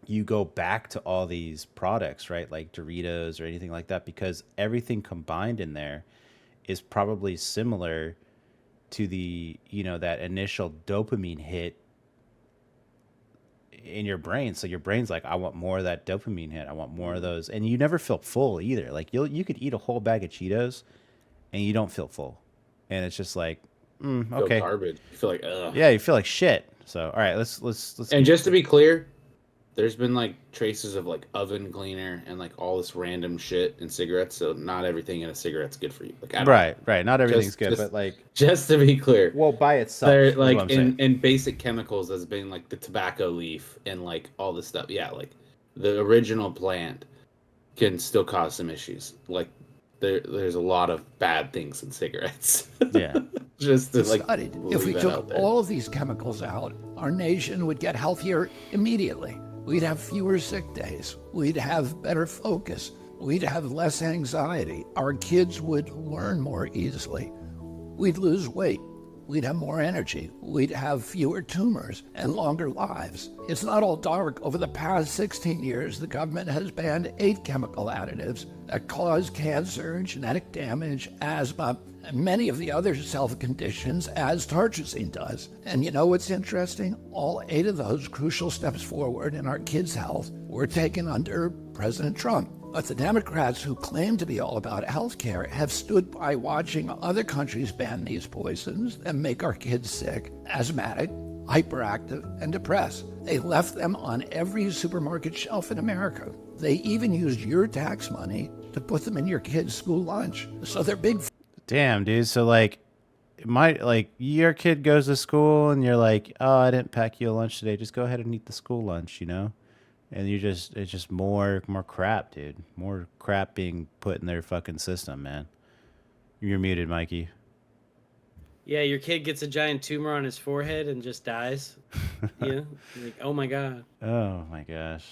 Speaker 1: you go back to all these products, right? Like Doritos or anything like that, because everything combined in there is probably similar to the, that initial dopamine hit in your brain. So your brain's like, I want more of that dopamine hit. I want more of those. And you never feel full either. Like you could eat a whole bag of Cheetos and you don't feel full. And it's just like, okay.
Speaker 3: Garbage. You feel like, ugh.
Speaker 1: Yeah, you feel like shit. So, all right, let's.
Speaker 3: And just to be clear, there's been like traces of like oven cleaner and like all this random shit in cigarettes. So not everything in a cigarette's good for you. Like
Speaker 1: right. Not everything's good, but like
Speaker 3: just to be clear,
Speaker 1: well, by itself,
Speaker 3: they're like in basic chemicals as being like the tobacco leaf and like all this stuff. Yeah, like the original plant can still cause some issues. Like there's a lot of bad things in cigarettes.
Speaker 1: Yeah.
Speaker 3: Just to like
Speaker 4: studied. If we took all of these chemicals out, our nation would get healthier immediately. We'd have fewer sick days. We'd have better focus. We'd have less anxiety. Our kids would learn more easily. We'd lose weight. We'd have more energy. We'd have fewer tumors and longer lives. It's not all dark. Over the past 16 years, the government has banned 8 chemical additives that cause cancer, genetic damage, asthma, and many of the other self-conditions as tartrazine does. And you know what's interesting? All 8 of those crucial steps forward in our kids' health were taken under President Trump. But the Democrats who claim to be all about health care have stood by watching other countries ban these poisons and make our kids sick, asthmatic, hyperactive, and depressed. They left them on every supermarket shelf in America. They even used your tax money to put them in your kids' school lunch. So they're big.
Speaker 1: Damn, dude. So like, your kid goes to school and you're like, oh, I didn't pack you a lunch today. Just go ahead and eat the school lunch, And it's just more crap, dude. More crap being put in their fucking system, man. You're muted, Mikey.
Speaker 2: Yeah, your kid gets a giant tumor on his forehead and just dies. Yeah, like, oh my god.
Speaker 1: Oh my gosh.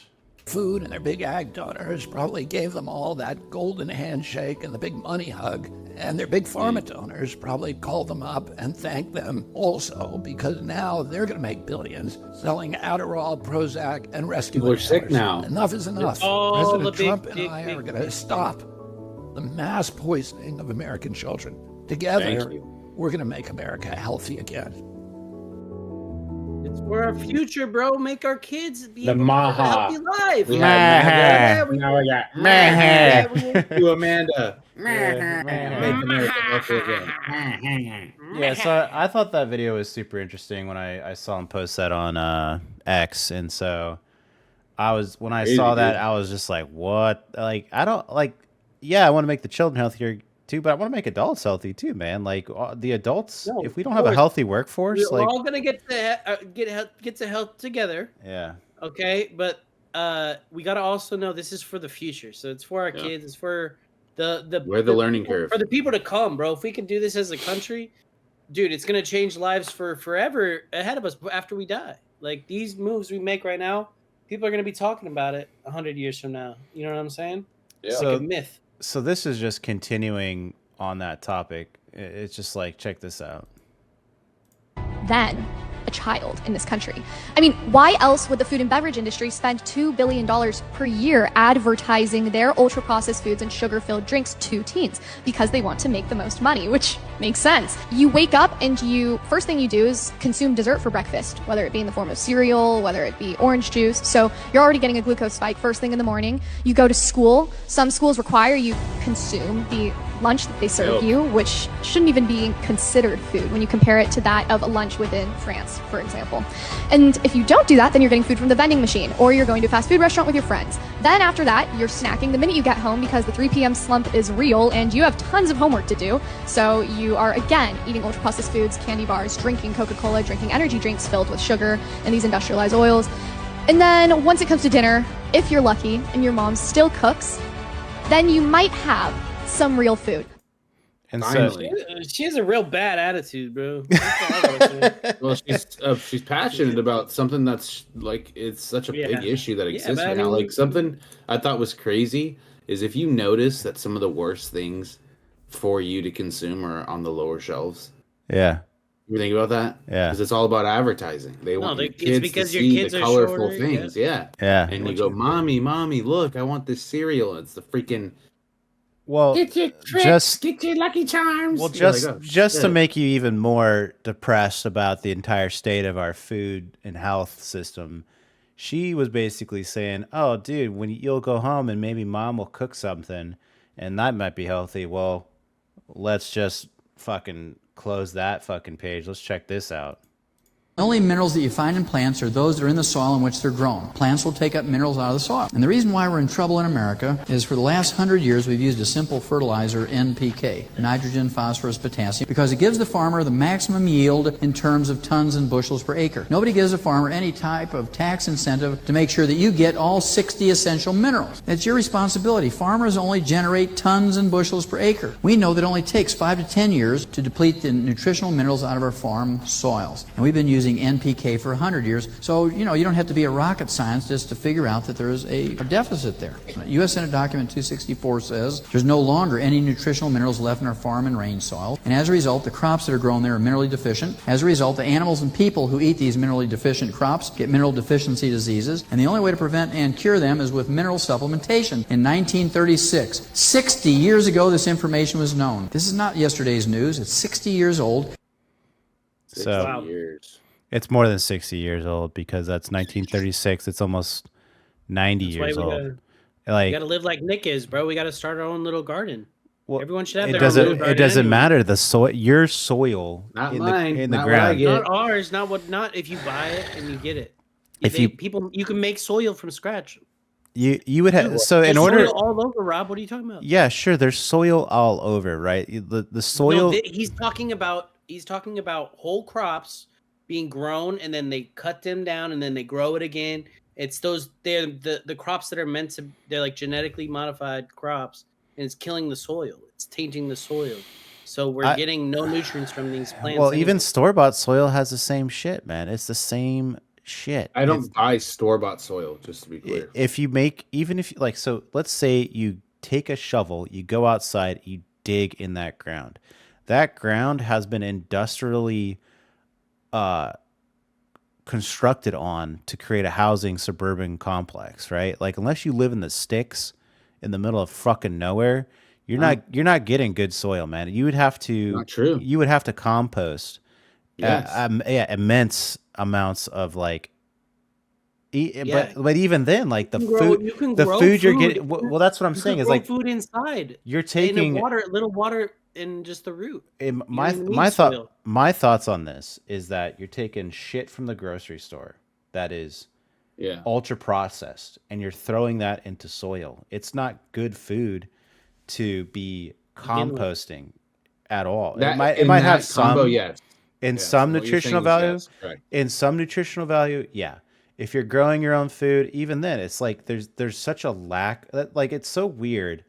Speaker 4: Food and their big ag donors probably gave them all that golden handshake and the big money hug. And their big pharma donors probably called them up and thanked them also, because now they're going to make billions selling Adderall, Prozac, and rescue.
Speaker 3: People are sick now.
Speaker 4: Enough is enough. President Trump and I are going to stop the mass poisoning of American children. Together, we're going to make America healthy again.
Speaker 2: It's for our future, bro. Make our kids be
Speaker 3: the
Speaker 2: able to have a healthy life.
Speaker 3: Now we got you, Amanda. Make America healthy again.
Speaker 1: Yeah, so I thought that video was super interesting when I saw him post that on X, and so when I saw that, I was just like, what? Like, I don't like. Yeah, I want to make the children healthier too, but I want to make adults healthy too, man. Like the adults, if we don't have a healthy workforce,
Speaker 2: we're all gonna get to health together.
Speaker 1: Yeah.
Speaker 2: Okay, but we gotta also know this is for the future. So it's for our kids. It's for
Speaker 3: we're the learning curve
Speaker 2: for the people to come, bro. If we can do this as a country, dude, it's gonna change lives for forever ahead of us after we die. Like these moves we make right now, people are gonna be talking about it 100 years from now. You know what I'm saying?
Speaker 3: Yeah.
Speaker 2: It's like a myth.
Speaker 1: So this is just continuing on that topic. It's just like, check this out.
Speaker 5: Then, a child in this country. I mean, why else would the food and beverage industry spend $2 billion per year advertising their ultra-processed foods and sugar-filled drinks to teens? Because they want to make the most money, which makes sense. You wake up and first thing you do is consume dessert for breakfast, whether it be in the form of cereal, whether it be orange juice. So you're already getting a glucose spike first thing in the morning. You go to school. Some schools require you consume the lunch that they serve you, which shouldn't even be considered food when you compare it to that of a lunch within France, for example. And if you don't do that, then you're getting food from the vending machine, or you're going to a fast food restaurant with your friends. Then after that, you're snacking the minute you get home because the 3 p.m. slump is real and you have tons of homework to do. So you are again eating ultra-processed foods, candy bars, drinking Coca-Cola, drinking energy drinks filled with sugar and these industrialized oils. And then once it comes to dinner, if you're lucky and your mom still cooks, then you might have some real food.
Speaker 1: And
Speaker 3: Finally.
Speaker 2: She has a real bad attitude, bro.
Speaker 3: Well, she's passionate about something that's like it's such a big issue that exists right now. Like something I thought was crazy is if you notice that some of the worst things for you to consume are on the lower shelves.
Speaker 1: Yeah.
Speaker 3: You think about that?
Speaker 1: Yeah.
Speaker 3: Because it's all about advertising. They want your
Speaker 2: it's
Speaker 3: kids
Speaker 2: because
Speaker 3: to
Speaker 2: your
Speaker 3: see
Speaker 2: kids
Speaker 3: the
Speaker 2: are
Speaker 3: colorful
Speaker 2: shorter,
Speaker 3: things. Yeah. And you go, mommy, look, I want this cereal. It's the freaking.
Speaker 1: Well,
Speaker 3: get your tricks, get your Lucky Charms.
Speaker 1: Well, just to make you even more depressed about the entire state of our food and health system, she was basically saying, "Oh, dude, when you'll go home and maybe mom will cook something, and that might be healthy. Well, let's just fucking close that fucking page. Let's check this out."
Speaker 6: The only minerals that you find in plants are those that are in the soil in which they're grown. Plants will take up minerals out of the soil. And the reason why we're in trouble in America is for the last 100 years we've used a simple fertilizer, NPK, nitrogen, phosphorus, potassium, because it gives the farmer the maximum yield in terms of tons and bushels per acre. Nobody gives a farmer any type of tax incentive to make sure that you get all 60 essential minerals. It's your responsibility. Farmers only generate tons and bushels per acre. We know that it only takes 5 to 10 years to deplete the nutritional minerals out of our farm soils. And we've been using NPK for 100 years. So, you don't have to be a rocket scientist to figure out that there is a deficit there. U.S. Senate Document 264 says there's no longer any nutritional minerals left in our farm and range soil. And as a result, the crops that are grown there are minerally deficient. As a result, the animals and people who eat these minerally deficient crops get mineral deficiency diseases. And the only way to prevent and cure them is with mineral supplementation. In 1936, 60 years ago, this information was known. This is not yesterday's news. It's 60 years old.
Speaker 3: 60 years.
Speaker 1: It's more than 60 years old because that's 1936. It's almost 90 years old.
Speaker 2: We got to live like Nick is, bro. We got to start our own little garden. Well, everyone should have their own little garden.
Speaker 1: It doesn't matter. The soil, your soil
Speaker 3: not
Speaker 1: in
Speaker 3: mine,
Speaker 1: the
Speaker 3: not
Speaker 1: ground.
Speaker 2: Not ours. Not if you buy it and you get it. You can make soil from scratch.
Speaker 1: You would have in
Speaker 2: order
Speaker 1: order
Speaker 2: soil all over, Rob. What are you talking about?
Speaker 1: Yeah, sure. There's soil all over, right? The soil.
Speaker 2: No, he's talking about whole crops being grown, and then they cut them down, and then they grow it again. It's they're the crops that are they're like genetically modified crops, and it's killing the soil. It's tainting the soil. So we're getting no nutrients from these plants.
Speaker 1: Well, even store-bought soil has the same shit, man. It's the same shit.
Speaker 3: I don't buy store-bought soil, just to be clear.
Speaker 1: Let's say you take a shovel, you go outside, you dig in that ground. That ground has been industrially constructed on to create a housing suburban complex, right? Like, unless you live in the sticks in the middle of fucking nowhere, you're not getting good soil, man. You would have to
Speaker 3: not true.
Speaker 1: You would have to compost immense amounts of but even then, like the food you're getting. Well, that's what I'm saying is like
Speaker 2: food inside.
Speaker 1: You're taking
Speaker 2: little water in just the root.
Speaker 1: My thoughts on this is that you're taking shit from the grocery store that is ultra processed, and you're throwing that into soil. It's not good food to be composting at all. It might have some some nutritional value. In some nutritional value, yeah. If you're growing your own food, even then, it's like there's such a lack. Like, it's so weird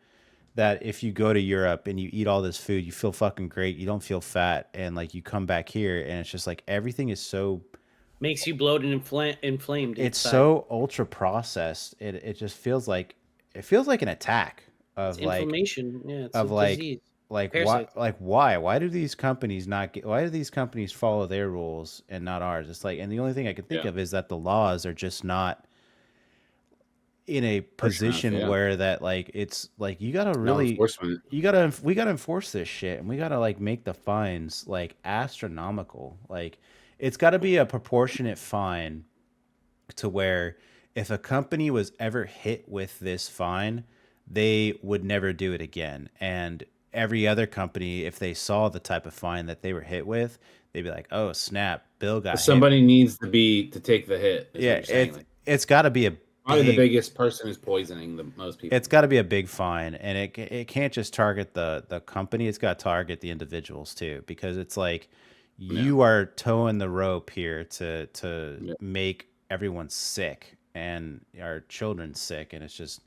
Speaker 1: that if you go to Europe and you eat all this food, you feel fucking great. You don't feel fat, and like you come back here and it's just like everything is so
Speaker 2: makes you bloated and inflamed.
Speaker 1: It's so ultra processed. It just feels like an attack of
Speaker 2: inflammation. Yeah, it's
Speaker 1: of
Speaker 2: a disease.
Speaker 1: Like
Speaker 2: Parasites.
Speaker 1: why do these companies not get, why do these companies follow their rules and not ours? It's like, and the only thing I can think
Speaker 3: Yeah.
Speaker 1: of is that the laws are just not in a
Speaker 3: Harsh enough,
Speaker 1: position
Speaker 3: yeah.
Speaker 1: where that like it's like you gotta
Speaker 3: No
Speaker 1: really
Speaker 3: enforcement.
Speaker 1: we gotta enforce this shit, and we gotta like make the fines like astronomical. Like it's got to be a proportionate fine to where if a company was ever hit with this fine, they would never do it again. And every other company, if they saw the type of fine that they were hit with, they'd be like, "Oh snap, Bill got hit."
Speaker 3: Somebody needs to take the hit. Is what
Speaker 1: Yeah,
Speaker 3: you're saying. Like,
Speaker 1: it's got to be a
Speaker 3: probably the
Speaker 1: big,
Speaker 3: biggest person who's poisoning the most people.
Speaker 1: it's got to be a big fine, and it can't just target the company. It's got to target the individuals too, because it's like you are towing the rope here to make everyone sick and our children sick, and it's just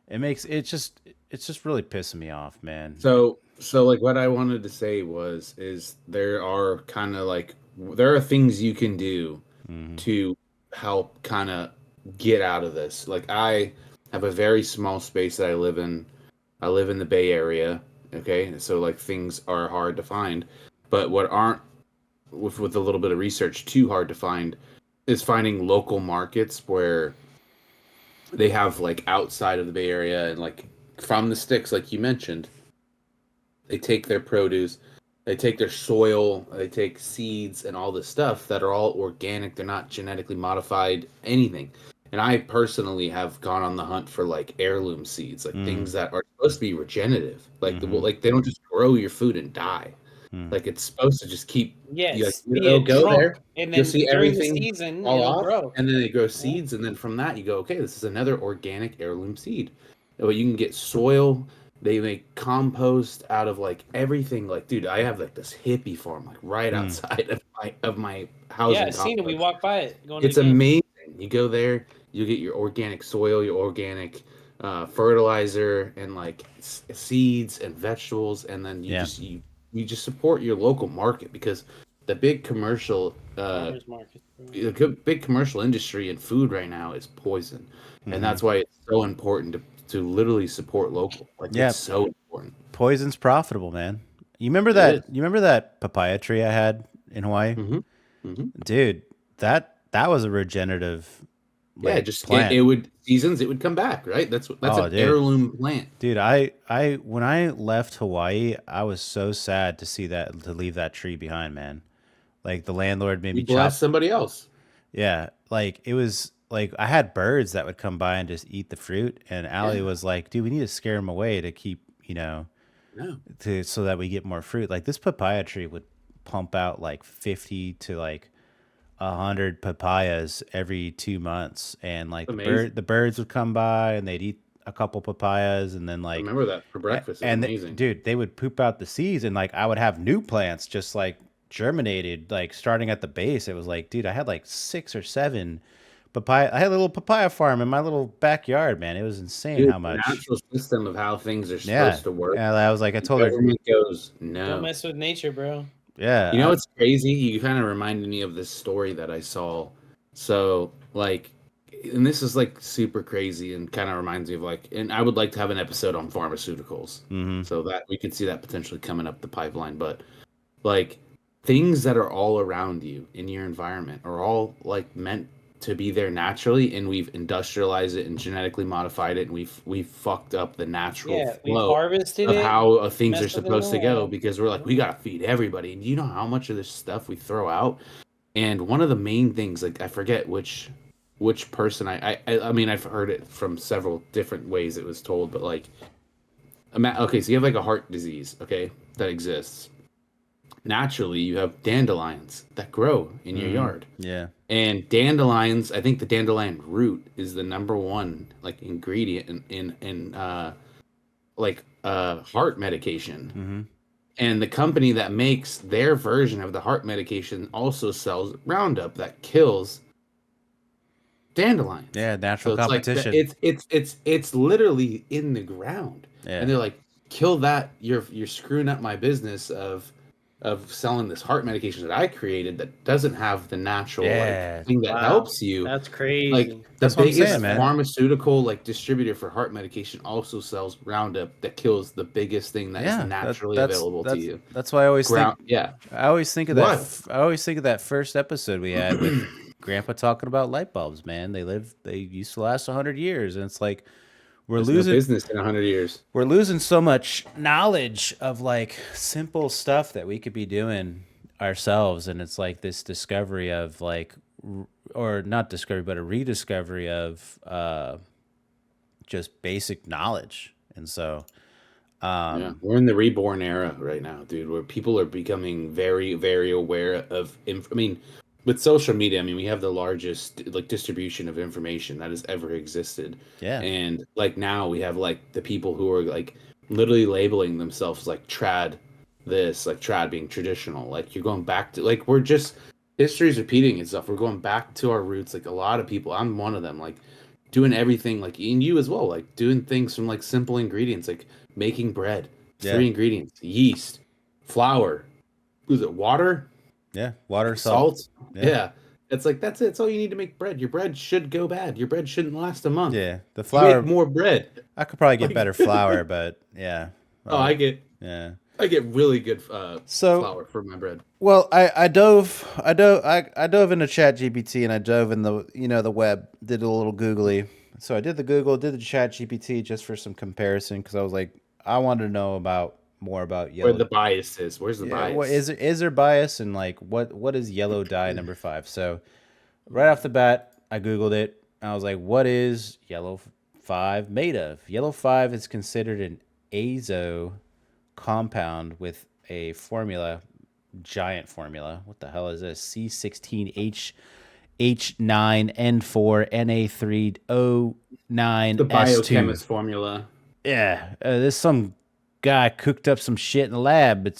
Speaker 1: really pissing me off, man.
Speaker 3: So like what I wanted to say is there are kind of like there are things you can do to help kind of get out of this. Like I have a very small space that I live in. I live in the Bay Area. Okay, so like things are hard to find, but what aren't with a little bit of research too hard to find is finding local markets where they have like outside of the Bay Area and like from the sticks, like you mentioned, they take their produce, they take their soil, they take seeds and all this stuff that are all organic. They're not genetically modified, anything. And I personally have gone on the hunt for like heirloom seeds, like things that are supposed to be regenerative. Like like they don't just grow your food and die. Like it's supposed to just keep.
Speaker 2: Yes,
Speaker 3: You'll go there,
Speaker 2: and then
Speaker 3: you'll see
Speaker 2: during
Speaker 3: everything
Speaker 2: the season,
Speaker 3: fall
Speaker 2: it'll
Speaker 3: off,
Speaker 2: grow.
Speaker 3: and then they grow seeds, and then from that you go, okay, this is another organic heirloom seed. But you can get soil. They make compost out of like everything. Like, dude, I have like this hippie farm like right outside of my house.
Speaker 2: Yeah, I've seen it. We walk by it.
Speaker 3: It's amazing. You go there, you get your organic soil, your organic fertilizer, and like seeds and vegetables, and then you just support your local market, because the big commercial big commercial industry in food right now is poison, and that's why it's so important to literally support local. Like it's so important.
Speaker 1: Poison's profitable, man. You remember that? You remember that papaya tree I had in Hawaii? Dude, that was a regenerative.
Speaker 3: Like, just
Speaker 1: plant.
Speaker 3: It would seasons. It would come back, right? That's an heirloom plant,
Speaker 1: dude. I when I left Hawaii, I was so sad to leave that tree behind, man. Like the landlord made me chop
Speaker 3: somebody else.
Speaker 1: Yeah, like it was like I had birds that would come by and just eat the fruit, and Allie was like, "Dude, we need to scare them away to keep, so that we get more fruit." Like this papaya tree would pump out like 50 to like 100 papayas every 2 months, and like the birds would come by and they'd eat a couple papayas, and then like
Speaker 3: I remember that for breakfast. And amazing.
Speaker 1: Dude, they would poop out the seeds, and like I would have new plants just like germinated, like starting at the base. It was like, dude, I had like 6 or 7 papaya. I had a little papaya farm in my little backyard, man. It was insane how much.
Speaker 3: The natural system of how things are supposed to work.
Speaker 1: Yeah, I was like, I told her,
Speaker 3: goes, no,
Speaker 2: don't mess with nature, bro.
Speaker 1: Yeah.
Speaker 3: You know what's crazy? You kind of reminded me of this story that I saw. So, like, and this is like super crazy and kind of reminds me of like, and I would like to have an episode on pharmaceuticals, so that we could see that potentially coming up the pipeline. But like things that are all around you in your environment are all like meant to be there naturally, and we've industrialized it and genetically modified it, and we've fucked up the natural flow
Speaker 2: harvested
Speaker 3: of how things are supposed to go, because we're like, we gotta feed everybody. And you know how much of this stuff we throw out? And one of the main things, like I forget which person I mean, I've heard it from several different ways it was told, but like, okay, so you have like a heart disease, okay, that exists. Naturally, you have dandelions that grow in your yard.
Speaker 1: Yeah.
Speaker 3: And dandelions, I think the dandelion root is the #1 like ingredient in heart medication. And the company that makes their version of the heart medication also sells Roundup that kills dandelions.
Speaker 1: Yeah, natural
Speaker 3: so
Speaker 1: competition.
Speaker 3: Like it's literally in the ground.
Speaker 1: Yeah.
Speaker 3: And they're like, kill that, you're screwing up my business of of selling this heart medication that I created that doesn't have the natural
Speaker 1: Yeah.
Speaker 3: like thing that helps you.
Speaker 2: That's crazy.
Speaker 3: Like the
Speaker 1: That's what I'm
Speaker 3: biggest
Speaker 1: saying, man.
Speaker 3: pharmaceutical like distributor for heart medication also sells Roundup that kills the biggest thing that is naturally available to you.
Speaker 1: That's why I always think.
Speaker 3: Yeah,
Speaker 1: I always think of that. I always think of that first episode we had with Grandpa talking about light bulbs. Man, they used to last 100 years, and it's like
Speaker 3: there's no business in 100 years.
Speaker 1: We're losing so much knowledge of like simple stuff that we could be doing ourselves, and it's like this discovery of like, or not discovery, but a rediscovery of just basic knowledge. And so
Speaker 3: we're in the reborn era right now, dude, where people are becoming very, very aware of I mean, with social media, I mean, we have the largest like distribution of information that has ever existed.
Speaker 1: Yeah.
Speaker 3: And like now we have like the people who are like literally labeling themselves like trad this, like trad being traditional. Like you're going back to like history's repeating itself. We're going back to our roots. Like a lot of people, I'm one of them, like doing everything like in you as well, like doing things from like simple ingredients, like making bread. 3 ingredients: yeast, flour, was it water?
Speaker 1: Yeah, water,
Speaker 3: salt. Yeah. It's like that's it. That's all you need to make bread. Your bread should go bad. Your bread shouldn't last a month.
Speaker 1: Yeah, the flour.
Speaker 3: You make more bread.
Speaker 1: I could probably get better flour, but yeah.
Speaker 3: I get really good flour for my bread.
Speaker 1: Well, I dove into ChatGPT, and I dove in the web, did a little googly. So I did the ChatGPT just for some comparison, because I was like, I wanted to know more about yellow.
Speaker 3: Where the bias is. Where's the bias?
Speaker 1: What is there bias, and like what is yellow dye number 5? So right off the bat, I googled it. I was like, what is yellow 5 made of? Yellow 5 is considered an azo compound with a giant formula. What the hell is this? C16H9N4Na3O9S2.
Speaker 3: The biochemist formula.
Speaker 1: Yeah, there's some guy cooked up some shit in the lab.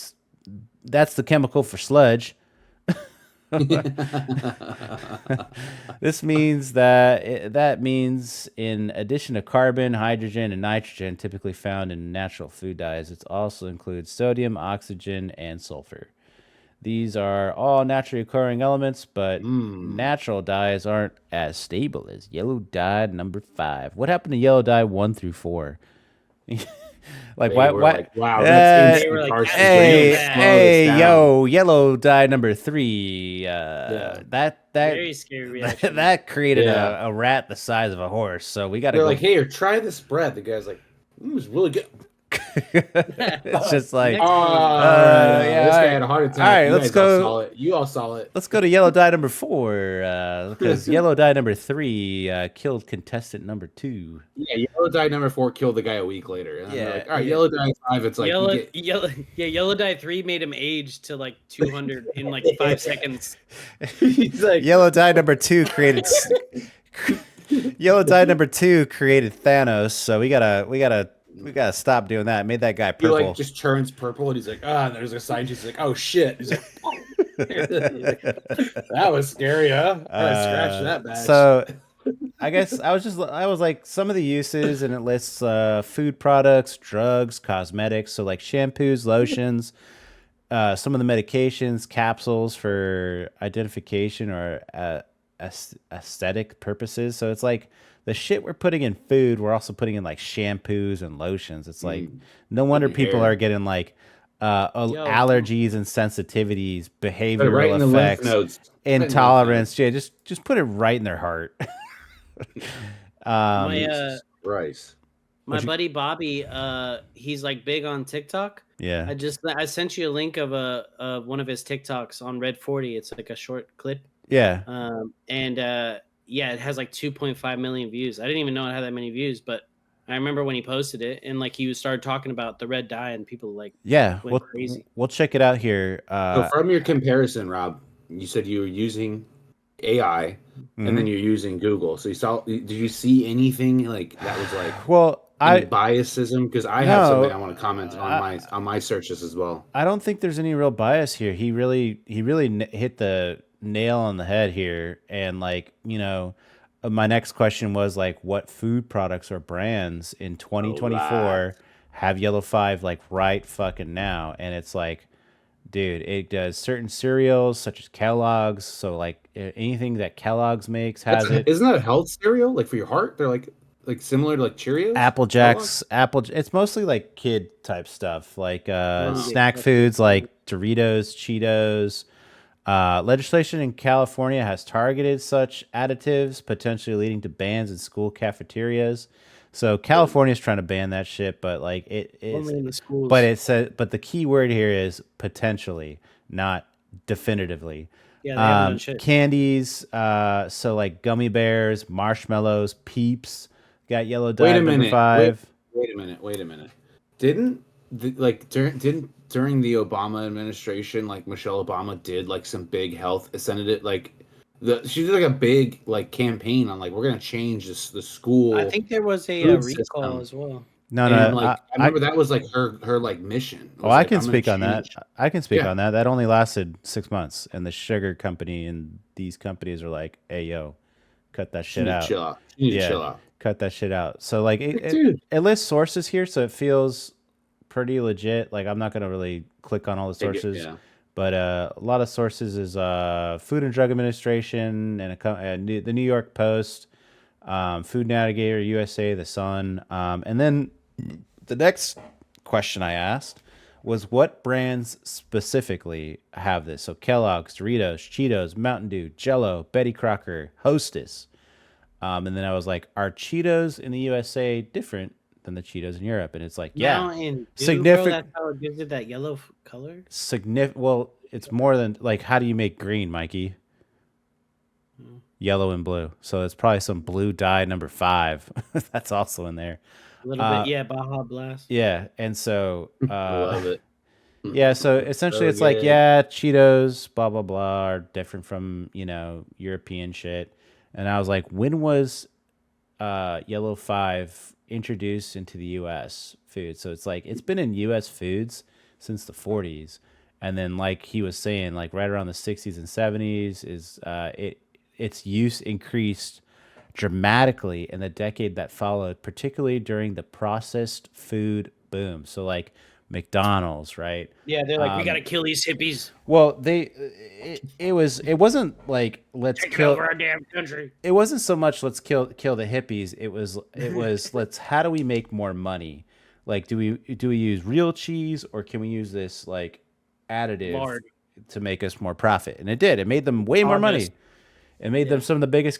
Speaker 1: That's the chemical for sludge. This means that means in addition to carbon, hydrogen, and nitrogen typically found in natural food dyes, it also includes sodium, oxygen, and sulfur. These are all naturally occurring elements, but natural dyes aren't as stable as yellow dye number 5. What happened to yellow dye 1 through 4? Like why?
Speaker 3: Like, wow, that's instant
Speaker 2: like,
Speaker 1: hey, yo, yellow dye number 3. That
Speaker 2: very scary reaction.
Speaker 1: that created a rat the size of a horse. So we got to.
Speaker 3: They're like, hey, try this bread. The guy's like, it's really good.
Speaker 1: It's just like,
Speaker 3: this guy had a heart attack.
Speaker 1: All right, let's go.
Speaker 3: You all saw it.
Speaker 1: Let's go to yellow dye number 4, because yellow dye number 3 killed contestant number 2.
Speaker 3: Yeah, yellow dye number 4 killed the guy a week later. And
Speaker 1: Yeah,
Speaker 3: like, all right, yellow dye 5. It's like
Speaker 2: yellow dye 3 made him age to like 200 in like 5 seconds.
Speaker 3: He's like,
Speaker 1: yellow dye number 2 created. Yellow dye number 2 created Thanos. So we gotta stop doing that. It made that guy purple.
Speaker 3: He like just turns purple, and he's like, and there's a scientist like, oh shit. He's like, that was scary, huh? Scratch that badge.
Speaker 1: So I guess I was like, some of the uses, and it lists food products, drugs, cosmetics. So like shampoos, lotions, some of the medications, capsules for identification or aesthetic purposes. So it's like the shit we're putting in food, we're also putting in like shampoos and lotions. It's like no wonder people are getting like allergies and sensitivities, behavioral effects, intolerance. Yeah, just put it right in their heart.
Speaker 2: My
Speaker 3: buddy
Speaker 2: Bobby, he's like big on TikTok.
Speaker 1: Yeah,
Speaker 2: I sent you a link of one of his TikToks on Red 40. It's like a short clip.
Speaker 1: Yeah.
Speaker 2: It has like 2.5 million views. I didn't even know it had that many views, but I remember when he posted it, and like he started talking about the red dye, and people like went crazy.
Speaker 1: We'll check it out here.
Speaker 3: So from your comparison, Rob, you said you were using AI, and then you're using Google. So did you see anything like that was like biasism? Because I have something I want to comment on my searches as well.
Speaker 1: I don't think there's any real bias here. He really hit the nail on the head here. And like, my next question was like, what food products or brands in 2024 have yellow 5 like right fucking now? And it's like Dude, it does certain cereals such as Kellogg's. So like anything that Kellogg's makes has it.
Speaker 3: Isn't that a health cereal? Like for your heart? They're like similar to like Cheerios?
Speaker 1: Apple
Speaker 3: Kellogg's?
Speaker 1: Jacks, it's mostly like kid type stuff, like
Speaker 2: Wow.
Speaker 1: snack foods like Doritos, Cheetos. Legislation in California has targeted such additives, potentially leading to bans in school cafeterias. So California's trying to ban that shit, but like it is,
Speaker 2: Only in the schools.
Speaker 1: but it says, but the key word here is potentially, not definitively.
Speaker 2: Yeah, they haven't done shit.
Speaker 1: Candies, so like gummy bears, marshmallows, Peeps, got yellow dye
Speaker 3: Wait a
Speaker 1: number
Speaker 3: minute.
Speaker 1: 5.
Speaker 3: Wait a minute. Didn't during the Obama administration, like Michelle Obama did like some big health senate like she did like a big like campaign on like we're gonna change the school.
Speaker 2: I think there was a
Speaker 3: food
Speaker 2: recall
Speaker 3: system.
Speaker 2: as well.
Speaker 1: No,
Speaker 3: And
Speaker 1: no,
Speaker 3: like I remember that was like her like mission.
Speaker 1: oh,
Speaker 3: was,
Speaker 1: I
Speaker 3: like,
Speaker 1: can
Speaker 3: I'm gonna
Speaker 1: speak on that.
Speaker 3: change-
Speaker 1: I can speak
Speaker 3: Yeah.
Speaker 1: on that. That only lasted 6 months, and the sugar company and these companies are like, "Hey, yo, cut that
Speaker 3: You
Speaker 1: shit
Speaker 3: need to
Speaker 1: out.
Speaker 3: chill out. You need to chill out.
Speaker 1: Cut that shit out." So like,
Speaker 3: Dude.
Speaker 1: it lists sources here, so it feels pretty legit. Like I'm not gonna really click on all the sources,
Speaker 3: Yeah.
Speaker 1: but a lot of sources is Food and Drug Administration and the New York Post, Food Navigator, USA, The Sun, and then the next question I asked was what brands specifically have this? So Kellogg's, Doritos, Cheetos, Mountain Dew, Jello, Betty Crocker, Hostess. And then I was like, are Cheetos in the USA different than the Cheetos in Europe? And it's like, yeah,
Speaker 2: Mountain Dew,
Speaker 1: significant.
Speaker 2: Bro, that's how it gives it that yellow color.
Speaker 1: Significant. Well, it's more than like, how do you make green, Mikey? Yellow and blue. So it's probably some blue dye number 5. That's also in there.
Speaker 2: A little bit, yeah. Baja Blast.
Speaker 1: Yeah, and so
Speaker 3: I love it.
Speaker 1: yeah, so essentially
Speaker 3: So
Speaker 1: it's like,
Speaker 3: good.
Speaker 1: yeah, Cheetos, blah blah blah, are different from European shit. And I was like, when was Yellow 5 introduced into the U.S. food? So it's like it's been in U.S. foods since the 40s, and then like he was saying, like right around the 60s and 70s is its use increased dramatically in the decade that followed, particularly during the processed food boom. So like McDonald's, right?
Speaker 2: Yeah, they're like, we gotta kill these hippies.
Speaker 1: Well, it wasn't like let's
Speaker 2: Take
Speaker 1: kill
Speaker 2: over our damn country.
Speaker 1: it wasn't so much let's kill the hippies. It was let's how do we make more money? Like do we use real cheese or can we use this like additive
Speaker 2: Lard.
Speaker 1: to make us more profit? And it did. It made them way more money.
Speaker 2: August.
Speaker 1: It made them some of the biggest,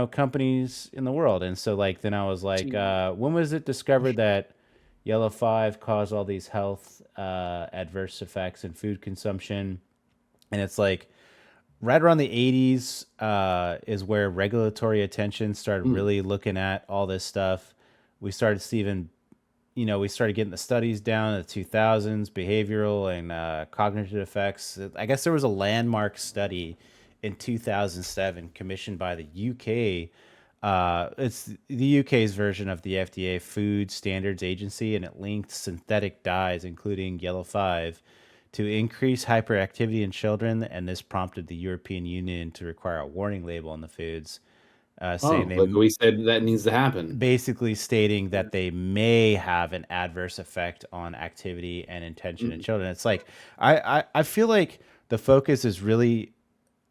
Speaker 1: companies in the world. And so like then I was like, when was it discovered that Yellow 5 caused all these health adverse effects in food consumption? And it's like right around the 80s is where regulatory attention started really looking at all this stuff. We started seeing, we started getting the studies down in the 2000s, behavioral and cognitive effects. I guess there was a landmark study in 2007 commissioned by the UK. It's the UK's version of the FDA Food Standards Agency, and it linked synthetic dyes, including Yellow 5, to increase hyperactivity in children, and this prompted the European Union to require a warning label on the foods, saying
Speaker 3: Like we said, that needs to happen.
Speaker 1: basically stating that they may have an adverse effect on activity and intention in children. It's like I feel like the focus is really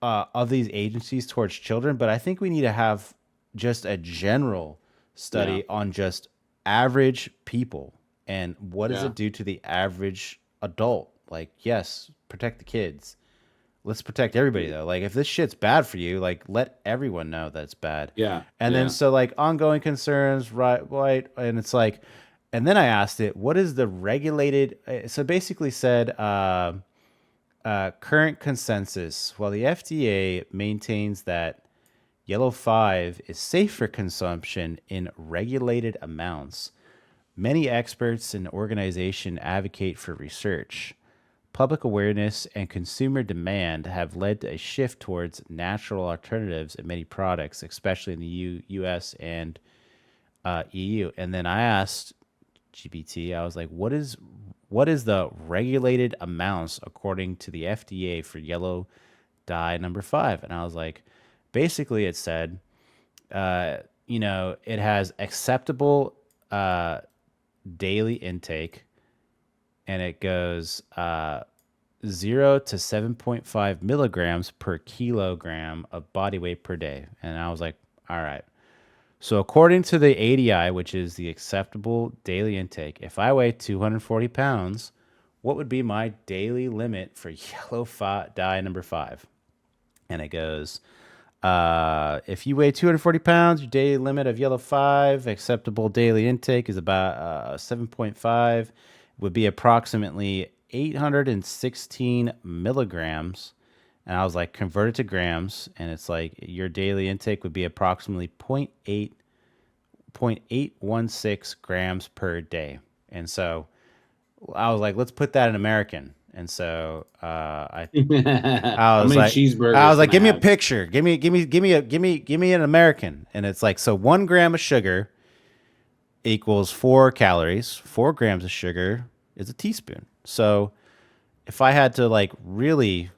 Speaker 1: of these agencies towards children, but I think we need to have just a general study on just average people and what does it do to the average adult. Like, yes, protect the kids. Let's protect everybody though. Like if this shit's bad for you, like let everyone know that it's bad.
Speaker 3: Yeah.
Speaker 1: And then so like ongoing concerns, right, and it's like, and then I asked it, what is the regulated? So basically said, current consensus. Well, the FDA maintains that Yellow 5 is safe for consumption in regulated amounts. Many experts and organizations advocate for research. Public awareness and consumer demand have led to a shift towards natural alternatives in many products, especially in the US and EU. And then I asked GPT, I was like, what is the regulated amounts according to the FDA for yellow dye number 5? And I was like, basically it said, it has acceptable daily intake, and it goes 0 to 7.5 milligrams per kilogram of body weight per day. And I was like, all right. So according to the ADI, which is the acceptable daily intake, if I weigh 240 pounds, what would be my daily limit for yellow dye number 5? And it goes, if you weigh 240 pounds, your daily limit of yellow 5, acceptable daily intake is about 7.5, would be approximately 816 milligrams. And I was like, convert it to grams, and it's like your daily intake would be approximately 0.816 grams per day. And so I was like, let's put that in American. And so I
Speaker 3: How
Speaker 1: was
Speaker 3: many
Speaker 1: like,
Speaker 3: cheeseburgers
Speaker 1: give me a
Speaker 3: have?
Speaker 1: picture. Give me an American. And it's like, so 1 gram of sugar equals 4 calories. 4 grams of sugar is a teaspoon. So if I had to like really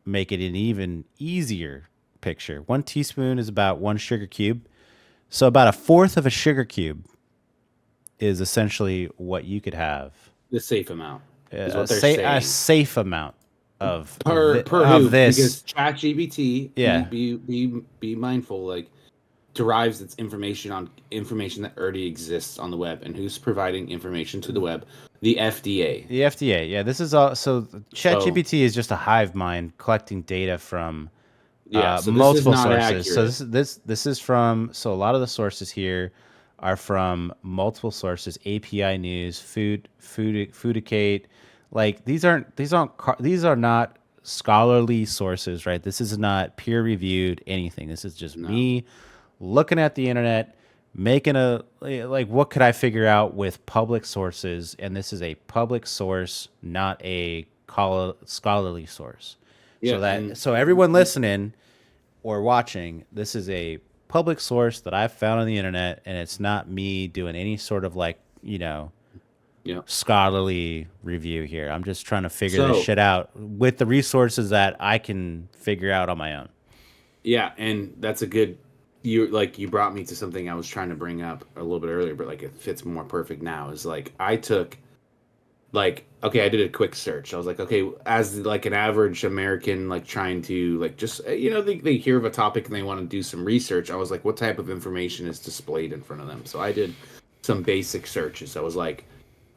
Speaker 1: make it an even easier picture, 1 teaspoon is about 1 sugar cube. So about a fourth of a sugar cube is essentially what you could have.
Speaker 3: The safe amount is what
Speaker 1: A
Speaker 3: they're saying.
Speaker 1: a safe amount of
Speaker 3: per
Speaker 1: of
Speaker 3: who?
Speaker 1: this.
Speaker 3: Because ChatGPT,
Speaker 1: Yeah.
Speaker 3: be mindful, like derives its information on information that already exists on the web, and who's providing information to the web? The FDA.
Speaker 1: The FDA, yeah. This is all. So ChatGPT is just a hive mind collecting data from
Speaker 3: Yeah, so this is
Speaker 1: multiple
Speaker 3: not
Speaker 1: sources. So
Speaker 3: accurate.
Speaker 1: this is from. So a lot of the sources here are from multiple sources. API News, Foodicate. Like these are not scholarly sources, right? This is not peer reviewed anything. This is just me looking at the internet, making a like, what could I figure out with public sources? And this is a public source, not a scholarly source.
Speaker 3: Yeah,
Speaker 1: So everyone listening or watching, this is a public source that I've found on the internet, and it's not me doing any sort of like, scholarly review here. I'm just trying to figure this shit out with the resources that I can figure out on my own.
Speaker 3: Yeah, and that's a good. You brought me to something I was trying to bring up a little bit earlier, but like it fits more perfect now. Is like I took, like, okay, I did a quick search. I was like, okay, as like an average American, like trying to like just they hear of a topic and they want to do some research. I was like, what type of information is displayed in front of them? So I did some basic searches. I was like,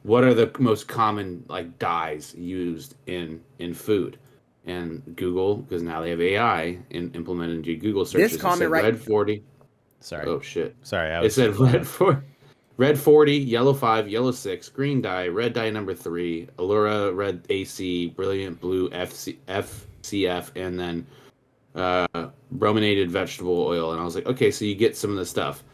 Speaker 3: what are the most common like dyes used in food? And Google, because now they have AI implemented into Google searches.
Speaker 7: This comment right.
Speaker 3: Red 40.
Speaker 1: Sorry.
Speaker 3: Oh shit.
Speaker 1: Sorry.
Speaker 3: It said red 40, yellow 5, yellow 6, green dye, red dye number 3, Allura red AC, brilliant blue FCF, and then brominated vegetable oil. And I was like, okay, so you get some of the stuff,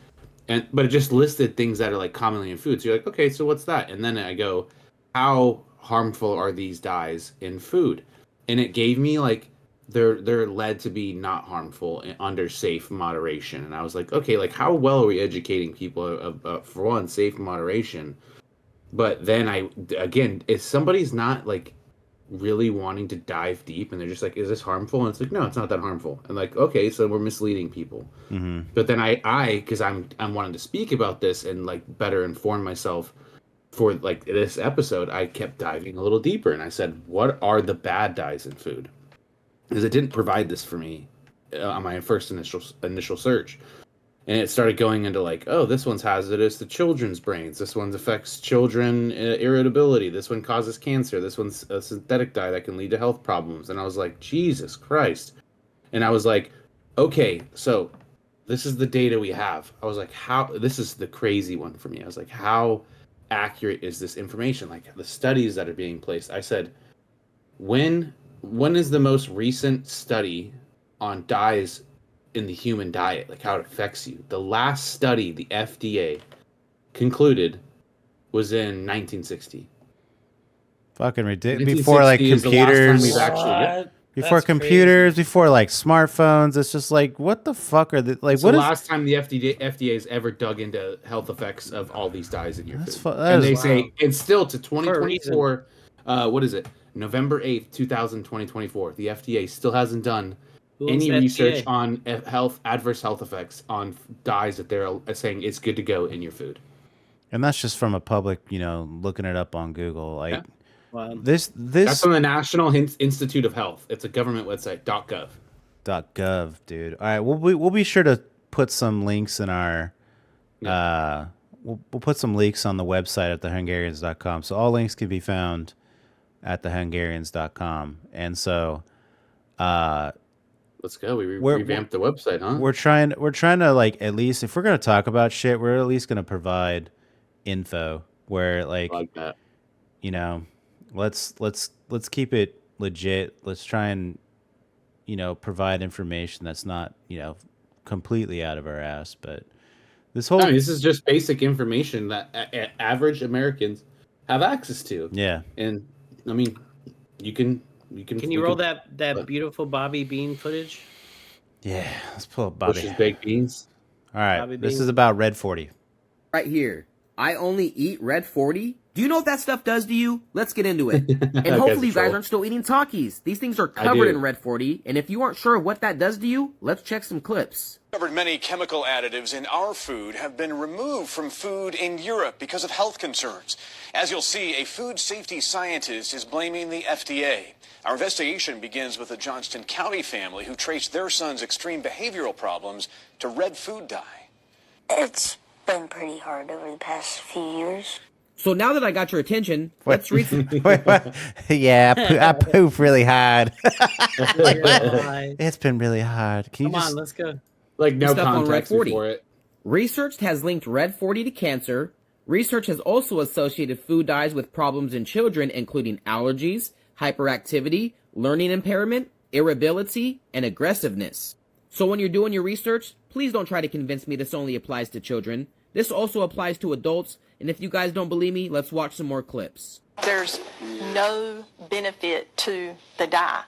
Speaker 3: but it just listed things that are like commonly in food. So you're like, okay, so what's that? And then I go, how harmful are these dyes in food? And it gave me like they're led to be not harmful under safe moderation. And I was like, okay, like how well are we educating people of for one, safe moderation? But then again, if somebody's not like really wanting to dive deep and they're just like, is this harmful? And it's like, no, it's not that harmful. And like, okay, so we're misleading people.
Speaker 1: Mm-hmm.
Speaker 3: But then because I'm wanting to speak about this and like better inform myself for like this episode, I kept diving a little deeper and I said, what are the bad dyes in food? Because it didn't provide this for me on my first initial search. And it started going into like, oh, this one's hazardous to children's brains. This one affects children irritability. This one causes cancer. This one's a synthetic dye that can lead to health problems. And I was like, Jesus Christ. And I was like, okay, so this is the data we have. I was like, this is the crazy one for me. I was like, how accurate is this information? Like the studies that are being placed. I said, when is the most recent study on dyes in the human diet, like how it affects you? The last study the FDA concluded was in 1960.
Speaker 1: Fucking ridiculous. Before like computers, before computers, before like smartphones. It's just like, what the fuck are the like?
Speaker 3: What the last time the FDA has ever dug into health effects of all these dyes in your food? And they say it's still to 2024. What is it? November 8th, 2024. The FDA still hasn't done any research on adverse health effects on dyes that they're saying it's good to go in your food.
Speaker 1: And that's just from a public, looking it up on Google. Like,
Speaker 2: Wow.
Speaker 3: That's from the National Institute of Health. It's a government website. .gov.
Speaker 1: .gov, dude. All right, we'll be sure to put some links in our we'll put some links on the website at thehungarians.com. So all links can be found at thehungarians.com. And so
Speaker 3: let's go. We revamped the website, huh?
Speaker 1: We're trying to, like, at least if we're going to talk about shit, we're at least going to provide info where, like
Speaker 3: that.
Speaker 1: You know, let's keep it legit. Let's try and, you know, provide information that's not, you know, completely out of our ass, but this
Speaker 3: is just basic information that average Americans have access to.
Speaker 1: Yeah.
Speaker 3: And I mean, you can
Speaker 2: roll that beautiful Bobby Bean footage?
Speaker 1: Yeah, let's pull up Bobby.
Speaker 3: Bush's baked beans.
Speaker 1: All right,
Speaker 2: Bobby
Speaker 1: this
Speaker 2: Beans.
Speaker 1: is about Red 40.
Speaker 7: Right here. I only eat Red 40. Do you know what that stuff does to you? Let's get into it. And hopefully you guys aren't still eating Takis. These things are covered in Red 40. And if you aren't sure what that does to you, let's check some clips.
Speaker 8: Many chemical additives in our food have been removed from food in Europe because of health concerns. As you'll see, a food safety scientist is blaming the FDA. Our investigation begins with the Johnston County family who traced their son's extreme behavioral problems to red food dye.
Speaker 9: It's been pretty hard over the past few years.
Speaker 7: So now that I got your attention, let's read some...
Speaker 1: Yeah, I poop really hard. It's been really hard.
Speaker 2: Come on, let's go.
Speaker 3: Like no
Speaker 7: stuff on Red
Speaker 3: context
Speaker 7: 40.
Speaker 3: for it.
Speaker 7: Research has linked Red 40 to cancer. Research has also associated food dyes with problems in children, including allergies, hyperactivity, learning impairment, irritability, and aggressiveness. So when you're doing your research, please don't try to convince me this only applies to children. This also applies to adults, and if you guys don't believe me, let's watch some more clips.
Speaker 10: There's no benefit to the dye,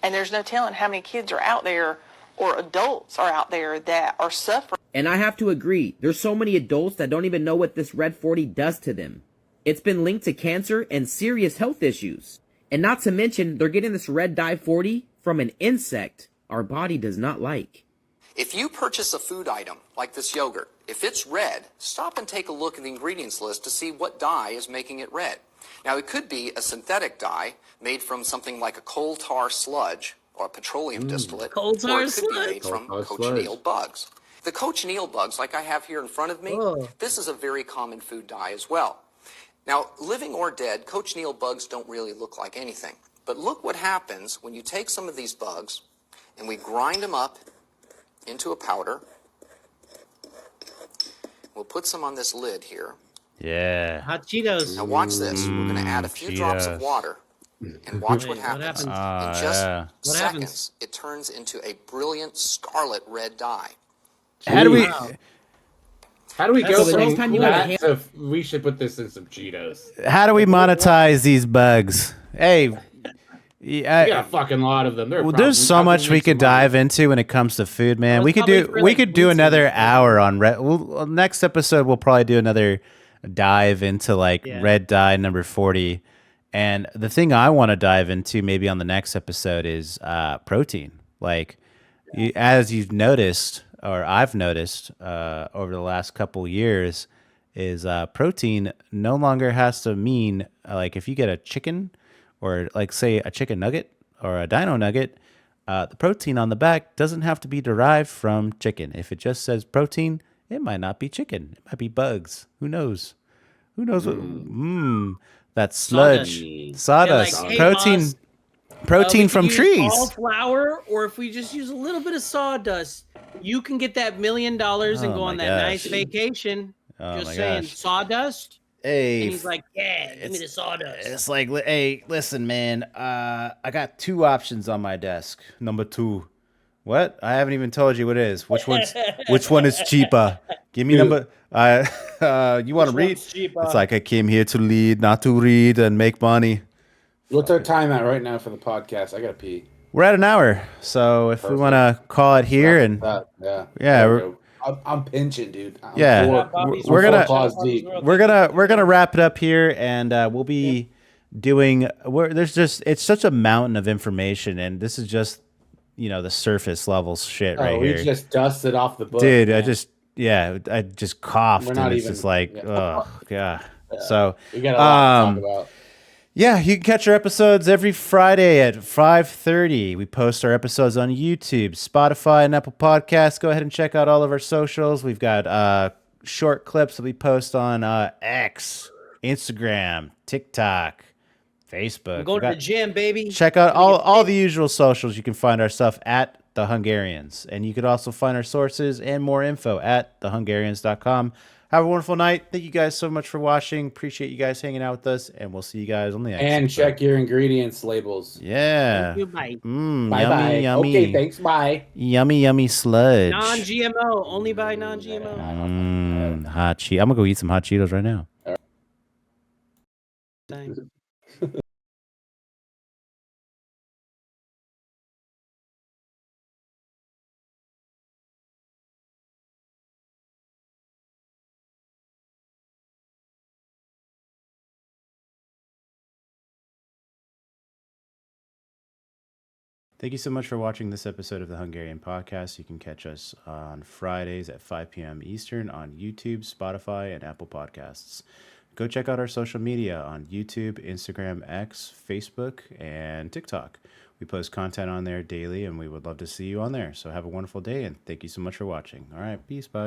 Speaker 10: and there's no telling how many kids are out there or adults are out there that are suffering.
Speaker 7: And I have to agree, there's so many adults that don't even know what this Red 40 does to them. It's been linked to cancer and serious health issues. And not to mention, they're getting this red dye 40 from an insect our body does not like.
Speaker 11: If you purchase a food item like this yogurt, if it's red, stop and take a look at the ingredients list to see what dye is making it red. Now, it could be a synthetic dye made from something like a coal tar sludge or a petroleum distillate,
Speaker 2: Coal tar
Speaker 11: or it could
Speaker 2: sludge?
Speaker 11: be made from
Speaker 3: Coal tar
Speaker 11: cochineal
Speaker 3: sludge.
Speaker 11: bugs. The cochineal bugs, like I have here in front of me, this is a very common food dye as well. Now, living or dead, cochineal bugs don't really look like anything. But look what happens when you take some of these bugs and we grind them up into a powder. We'll put some on this lid here.
Speaker 1: Yeah.
Speaker 2: Hot Cheetos.
Speaker 11: Now watch this. We're going to add a few drops of water and watch what happens. In just seconds, it turns into a brilliant scarlet red dye.
Speaker 1: How do we
Speaker 3: go
Speaker 7: the next
Speaker 3: from
Speaker 7: time you
Speaker 3: that
Speaker 7: have
Speaker 3: to we should put this in some Cheetos?
Speaker 1: How do we monetize these bugs? Hey,
Speaker 3: We got a fucking lot of them.
Speaker 1: there's so much we could dive into when it comes to food, man. We could do another hour on red. Next episode we'll probably do another dive into red dye number 40. And the thing I want to dive into maybe on the next episode is protein. As you've noticed, or I've noticed over the last couple years, is protein no longer has to mean if you get a chicken or say a chicken nugget or a dino nugget, the protein on the back doesn't have to be derived from chicken. If it just says protein, it might not be chicken. It might be bugs. Who knows? Who knows what? That sludge, sawdust,
Speaker 2: Hey,
Speaker 1: protein.
Speaker 2: boss,
Speaker 1: Protein
Speaker 2: we
Speaker 1: from
Speaker 2: can use
Speaker 1: trees.
Speaker 2: all flour, or if we just use a little bit of sawdust, you can get that $1 million and
Speaker 1: Oh
Speaker 2: go on
Speaker 1: my
Speaker 2: that nice
Speaker 1: gosh.
Speaker 2: vacation.
Speaker 1: Oh
Speaker 2: Just
Speaker 1: my
Speaker 2: saying,
Speaker 1: gosh.
Speaker 2: sawdust.
Speaker 1: Hey,
Speaker 2: And he's like, "Yeah, give me the sawdust."
Speaker 1: it's like, hey, listen, man. I got 2 options on my desk. Number 2. What? I haven't even told you what it is. Which one is cheaper? Give me number. You want to read?
Speaker 2: one's cheaper?
Speaker 1: It's like I came here to lead, not to read and make money.
Speaker 3: What's our time at right now for the podcast? I gotta pee.
Speaker 1: We're at an hour, so if we want to call it here and
Speaker 3: Yeah, I'm pinching, dude.
Speaker 1: we're gonna wrap it up here, and we'll be doing. It's such a mountain of information, and this is just the surface level shit right
Speaker 3: we
Speaker 1: here.
Speaker 3: just dusted off the book,
Speaker 1: Dude.
Speaker 3: man.
Speaker 1: I just coughed,
Speaker 3: We're
Speaker 1: and
Speaker 3: not
Speaker 1: it's
Speaker 3: even-
Speaker 1: just like,
Speaker 3: yeah.
Speaker 1: oh god. So
Speaker 3: We got a lot to talk about.
Speaker 1: Yeah, you can catch our episodes every Friday at 5:30. We post our episodes on YouTube, Spotify, and Apple Podcasts. Go ahead and check out all of our socials. We've got short clips that we post on X, Instagram, TikTok, Facebook.
Speaker 2: I'm going to the gym, baby.
Speaker 1: Check out all the usual socials. You can find our stuff at The Hungarians. And you could also find our sources and more info at thehungarians.com. Have a wonderful night. Thank you guys so much for watching. Appreciate you guys hanging out with us, and we'll see you guys on the next
Speaker 3: And
Speaker 1: episode.
Speaker 3: check your ingredients labels.
Speaker 1: Yeah.
Speaker 2: Thank you, bye.
Speaker 3: Bye-bye.
Speaker 1: Yummy.
Speaker 3: Okay, thanks. Bye.
Speaker 1: Yummy sludge.
Speaker 2: Non-GMO. Only buy non-GMO.
Speaker 1: Hot Cheetos. I'm going to go eat some hot Cheetos right now.
Speaker 2: Dang.
Speaker 1: Thank you so much for watching this episode of the Hungarian Podcast. You can catch us on Fridays at 5 p.m. Eastern on YouTube, Spotify, and Apple Podcasts. Go check out our social media on YouTube, Instagram, X, Facebook, and TikTok. We post content on there daily, and we would love to see you on there. So have a wonderful day, and thank you so much for watching. All right, peace, bye.